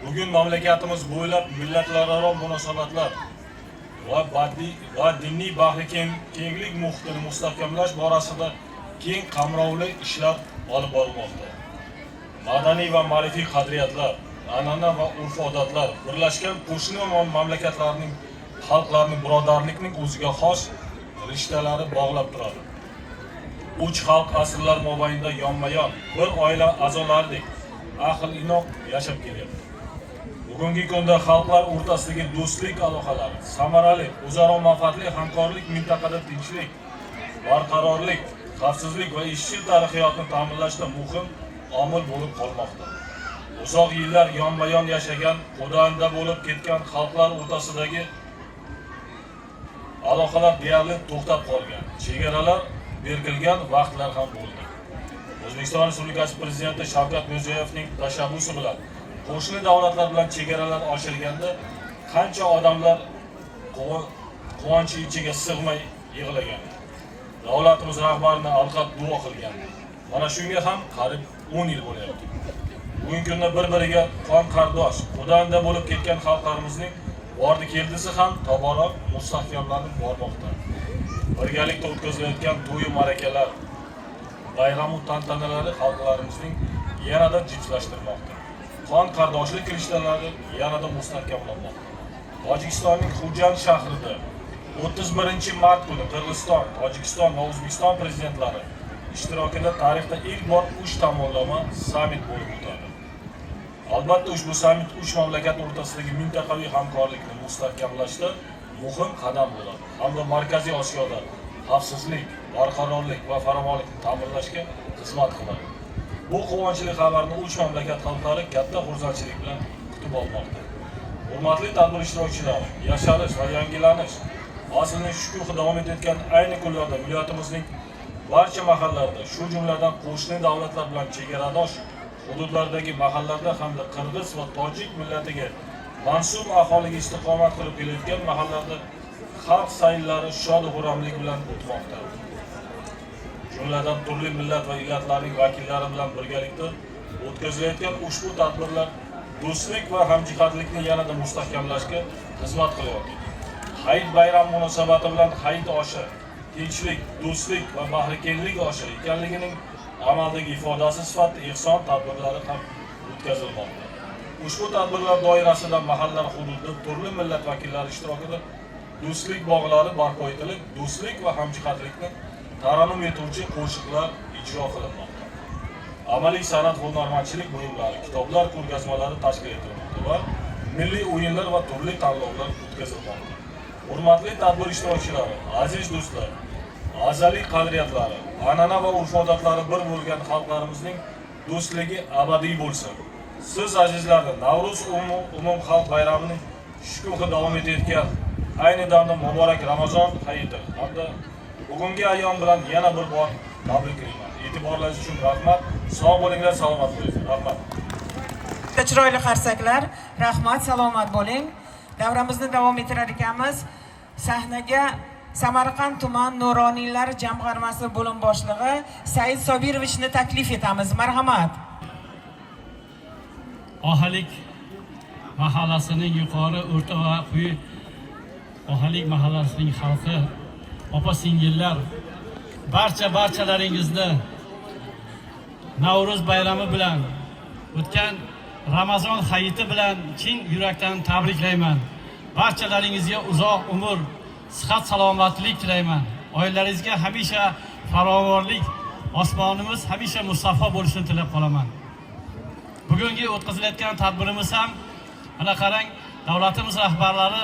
bugun mamlakatimiz bo'ylab millatlararo munosabatlar va diniy bag'rikenglik muhitini mustahkamlash borasida keng qamrovli ishlar olib borilmoqda. Madaniy va ma'rifiy qadriyatlar, an'ana va urf-odatlar birlashgan qo'shni mamlakatlarning xalqlarining birodarlikning o'ziga xos rishtalari bog'lab turadi. Uch xalq asrlar mobaynida yonma-yon bir oila a'zolaridek ahil-inoq yashab kelyapti. Bugungi kunda xalqlar o'rtasidagi do'stlik aloqalari, samarali, o'zaro manfaatli hamkorlik mintaqada tinchlik, barqarorlik, xavfsizlik va izchil taraqqiyotni ta'minlashda muhim omil bo'lib qolmoqda. Uzoq yillar yonma-yon yashagan, xudanda bo'lib ketgan xalqlar o'rtasidagi aloqalar deyarli to'xtab qolgan. Chegaralar belgilgan vaqtlar ham bo'ldi. O'zbekiston Respublikasi Prezidenti Shavkat Mirziyoyevning tashabbusi bilan qo'shni davlatlar bilan chegaralar oshirganda qancha odamlar quvonchi ichiga sig'may yig'lagan. Davlatimiz rahbarini alqab duo qilgan. Mana shunga ham qarib 10 yil bo'lyapti. Bugungi kunda bir-biriga qon qardosh, xudanda bo'lib ketgan xalqlarimizning bordi keldisi ham tobora mustahkamlanib bormoqda. Birgalikda o'tkazilayotgan to'y ma'rakalar, bayram va tantanalari xalqlarimizning yanada jipslashtirmoqda. Qon qardoshlik rishtalari yanada mustahkamlanmoqda. Tojikistonning Xo'jand shahrida 31-mart kuni Qirg'iziston, Tojikiston va O'zbekiston prezidentlari ishtirokida tarixda ilk bor 3 tomonlama sammit bo'lib o'tadi. Albatta ushbu sammit 3 mamlakat o'rtasidagi mintaqaviy hamkorlikni mustahkamlashda muhim qadam bo'ladi hamda Markaziy Osiyoda xavfsizlik, barqarorlik va farovonlikni ta'minlashga xizmat qiladi. Bu quvonchli xabarni 3 mamlakat xalqlari katta xursandchilik bilan kutib olmoqda. Hurmatli tadbir ishtirokchilari, yasharish va yangilanish aslining shukuhi davom etayotgan ayni kunlarda viloyatimizning barcha mahallalarida, shu jumladan qo'shni davlatlar bilan chegaradosh hududlardagi mahallalarda hamda qirg'iz va tojik millatiga mansub aholiga istiqomat qilib kelayotgan mahallalarda xalq sayllari shod xurramlik bilan o'tmoqda. Jumladan turli millat va illatlarning vakillari bilan birgalikda o'tkazilayotgan ushbu tadbirlar do'stlik va hamjihatlikni yanada mustahkamlashga xizmat qilyapti. Hayit bayrami munosabati bilan hayit oshi tinchlik, do'stlik va bag'rikenglik oshi ekanligining amaldagi ifodasi sifatida ehson tadbirlari ham o'tkazilmoqda. Ushbu tadbirlar doirasida mahalla hududida turli millat vakillari ishtirokida do'stlik bog'lari barpo etilib, do'stlik va hamjihatlikni tarannum etuvchi qo'shiqlar ijro qilinmoqda. Amaliy san'at va hunarmandchilik buyumlari, kitoblar ko'rgazmalari tashkil etilmoqda va milliy o'yinlar va turli tanlovlar o'tkazilmoqda. Hurmatli tadbir ishtirokchilari, aziz do'stlar, azaliy qadriyatlari, an'ana va urf-odatlari bir bo'lgan xalqlarimizning do'stligi abadiy bo'lsin. Siz azizlarni Navro'z umum xalq bayramining shukuhi davom etayotgan ayni damda muborak Ramazon hayiti hamda bugungi ayyom bilan yana bir bor tabriklayman. E'tiborlaringiz uchun rahmat. Sog' bo'linglar, salomat bo'ling. Rahmat. Chiroyli qarsaklar, rahmat, salomat bo'ling. Davramizni davom ettirar ekanmiz. Sahnaga Samarqand tuman Nuroniylar jamg'armasi bo'lim boshlig'i Said Sobirovichni taklif etamiz. Marhamat. Ohalik mahallasining yuqori, o'rta va quyi Ohalik mahallasining xalqi, opa-singillar, barchalaringizni Navro'z bayrami bilan, o'tgan Ramazon hayiti bilan chin yurakdan tabriklayman. Barchalaringizga uzoq umr, sihat, salomatlik tilayman. Oilalaringizga hamisha farovonlik, osmonimiz hamisha musaffo bo'lishini tilab qolaman. Bugungi o'tkazilayotgan tadbirimiz ham ana qarang, davlatimiz rahbarlari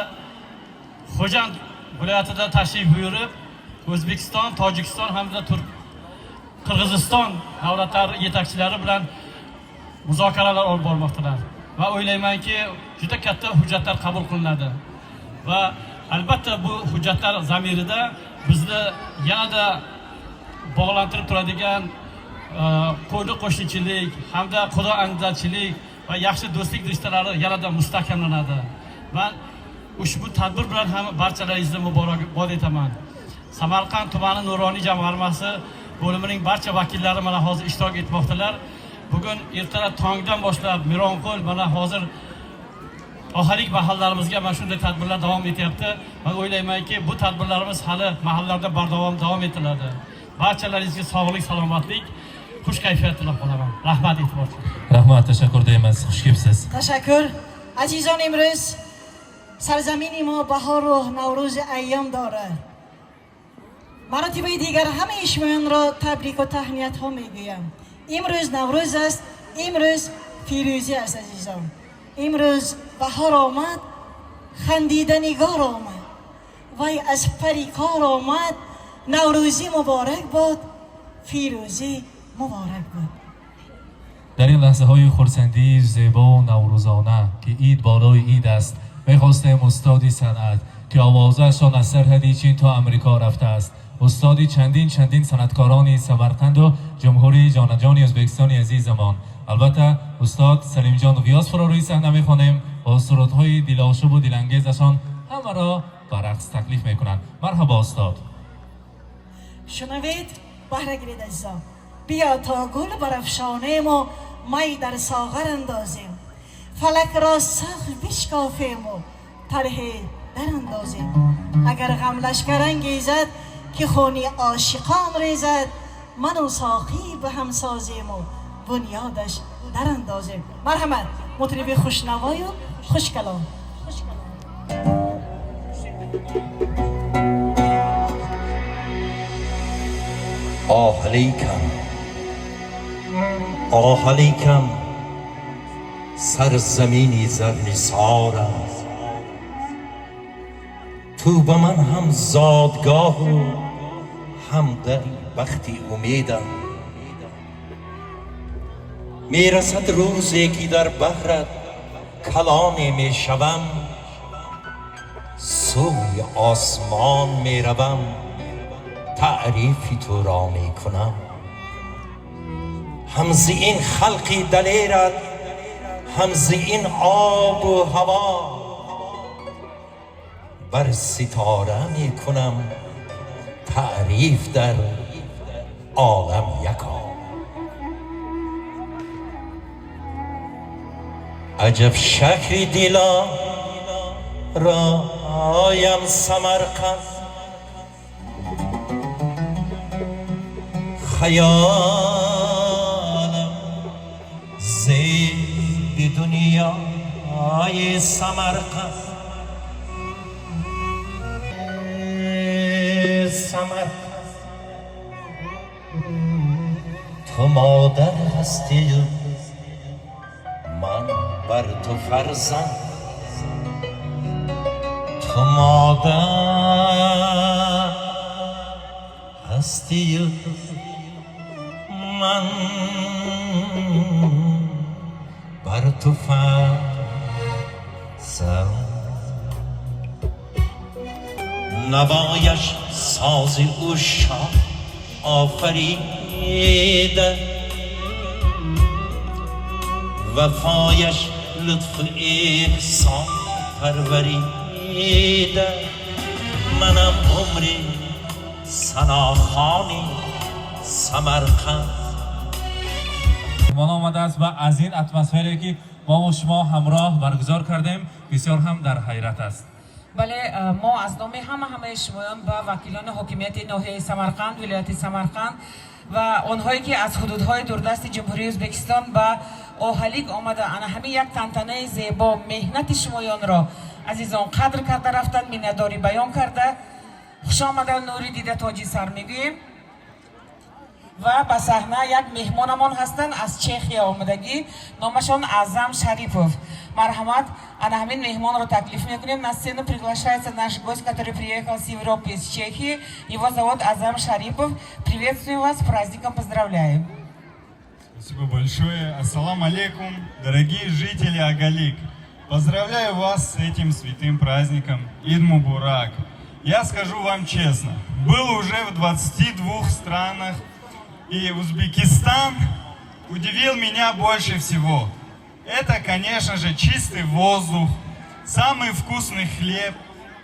Xo'jand viloyatida tashrif buyurib, O'zbekiston, Tojikiston hamda Qirg'iziston davlatlari yetakchilari bilan muzokaralar olib bormoqdalar va o'ylaymanki, juda katta hujjatlar qabul qilinadi va albatta bu hujjatlar zamirida bizni yanada bog'lantirib turadigan qo'shnichilik hamda xudo andachilik va yaxshi do'stlik rishtalari yanada mustahkamlanadi. Men ushbu tadbir bilan ham barchalaringizni muborakbod etaman. Samarqand tumani Nuroniy jamg'armasi bo'limining barcha vakillari mana hozir ishtirok etmoqdalar. Bugun ertalab tongdan boshlab Mironqo'l mana hozir ohalik mahallalarimizga mana shunday tadbirlar davom etyapti. Men o'ylaymanki, bu tadbirlarimiz hali mahallalarda davom etiladi. Barchalaringizga sog'lik, salomatlik, xush kayfiyat tilab qolaman. Rahmat, e'tibor. Rahmat, tashakkur deymiz. Xush kelibsiz. Tashakkur. Azizon, imroz sarzamin ما بهار و نوروز ایام دارد. مراتب دیگر همه ایشمیان را تبریک و تهنیت ها میگویم. امروز نوروز است، امروز پیروزی است عزیزان. امروز بهار آمد، خندیدنگار آمد، وای از پریکار آمد. نوروزی مبارک باد، پیروزی مبارک باد. در این لحظه های خرسندی زیبا و نوروزانه که عید بالای عید است، میخواستیم استادی صنعت که آوازشان از سرحدی چین تا امریکا رفته است، استادی چندین صنعتکارانی سمرقند و جمهوری جانجانی ازبکستانی عزیزمان، البته استاد سلیم جان غیاس را روی صحنه میخوانیم و سرودهای دلاشوب و دلانگیزشان همه را به رقص تکلیف میکنند. مرحبا استاد. شنوید، بهره گیرید عزیزان. بیا تا گل برافشانیم و می در ساغر اندازیم، فلک را سقف بشکافیم و طرح در اندازیم. اگر غم لشکر انگیزد که خونی عاشقان ریزد، من و ساقی به هم سازیم و بنیادش در اندازیم. مرحمت، مطرب خوشنوای و خوشکلام. آهلیکم سرزمینی زرنثار است، تو به من هم زادگاه و هم دری بختی امیدم. میرسد روزی که در بحرت کلانی میشوم، سوی آسمان میروم، تعریفی تو را میکنم. همز این خلقی دلیرت همز این آب و هوا بر ستاره می کنم تعریف در عالم یکا عجب شکری دلا رایم سمرقند خیالم زید دنیای سمرقند تو مادر هستی من بر تو فرزند تو مادر هستی من بر تو فرزند نوایش ساز او شاه آفریده وفایش لطف احسان پروریده منم عمری سناخانی سمرقند مهمان آمده است و از این اتمسفری که ما و شما همراه برگزار کردیم بسیار هم در حیرت است. بله ما از نام همه شمایان و وکیلان حاکمیت ناحیه سمرقند ولایت سمرقند و آنهایی که از حدودهای دوردست جمهوری ازبکستان و آهلیگ آمده همه یک تنتنه زیبا مهنت شمایان را عزیزان قدر کرده رفتند مینداری بیان کرده خوش آمده نوری دیده تاجی سر میگوییم و به صحنه یک مهمانمان هستند از چخیا آمدگی نامشان Azam Sharipov. Мархамат, همین мehmon رو تکلیف میکنیم. На сцену приглашается наш гость, который приехал с Европы, из Чехии. Его зовут Azam Sharipov. Приветствуем вас, с праздником поздравляем. Спасибо большое. Ассаламу алейкум, дорогие жители Агалик. Поздравляю вас с этим святым праздником Ид Мубарак. Я скажу вам честно, был уже в 22 странах, и Узбекистан удивил меня больше всего. Это, конечно же, чистый воздух, самый вкусный хлеб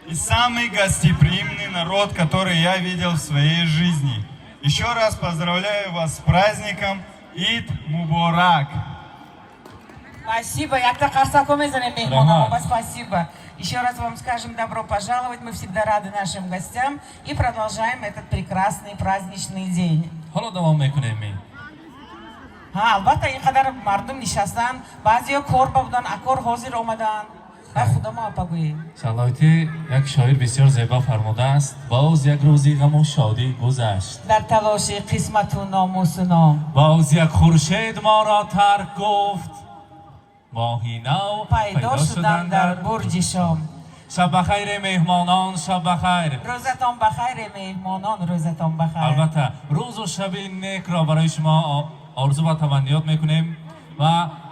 и самый гостеприимный народ, который я видел в своей жизни. Еще раз поздравляю вас с праздником Ид Мубарак. Спасибо. Я-то карсако мезанем мehmonам. Спасибо. Еще раз вам скажем добро пожаловать. Мы всегда рады нашим гостям и продолжаем этот прекрасный праздничный день. حالا دوام میکنیم. البته اینقدر مردم نشستن بعضیا کار بودن اکار حاضر آمدن و خدا موفق بگوییم. شلایتی یک شاعر بسیار زیبا فرموده است باز یک روزی غم و شادی گذشت در تلاش قسمت و ناموس و نام باز یک خورشید ما را ترک گفت ماهی نو پیدا شدن در برج شام. شب بخیر مهمانان شب بخیر روزتان بخیر مهمانان روزتان بخیر. البته روز و شب نیک را برای شما آرزو و تمنیات میکنیم و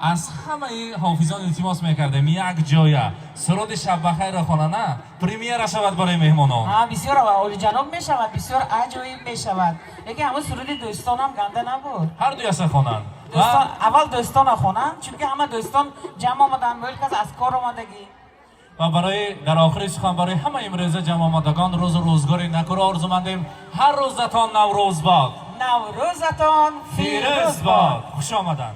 از همه حافظان التماس میکردیم یک جایه سرود شب بخیر را خواننده پریمیر شود برای مهمانان. بسیار عالی جناب میشود بسیار عجایب میشود. لیکن همون سرود دوستان هم گنده نبود. هر دوی است خوانند. دوستان اول دوستان خوانند چون که همه دوستان جمع آمدن ملک از کار آمدگی. و برای در آخر سخن برای همه امروزه جمع آمدگان روز و روزگاری نکو را آرزومندیم هر روزتان نوروز باد. نوروزتان پیروز باد. خوش آمدن.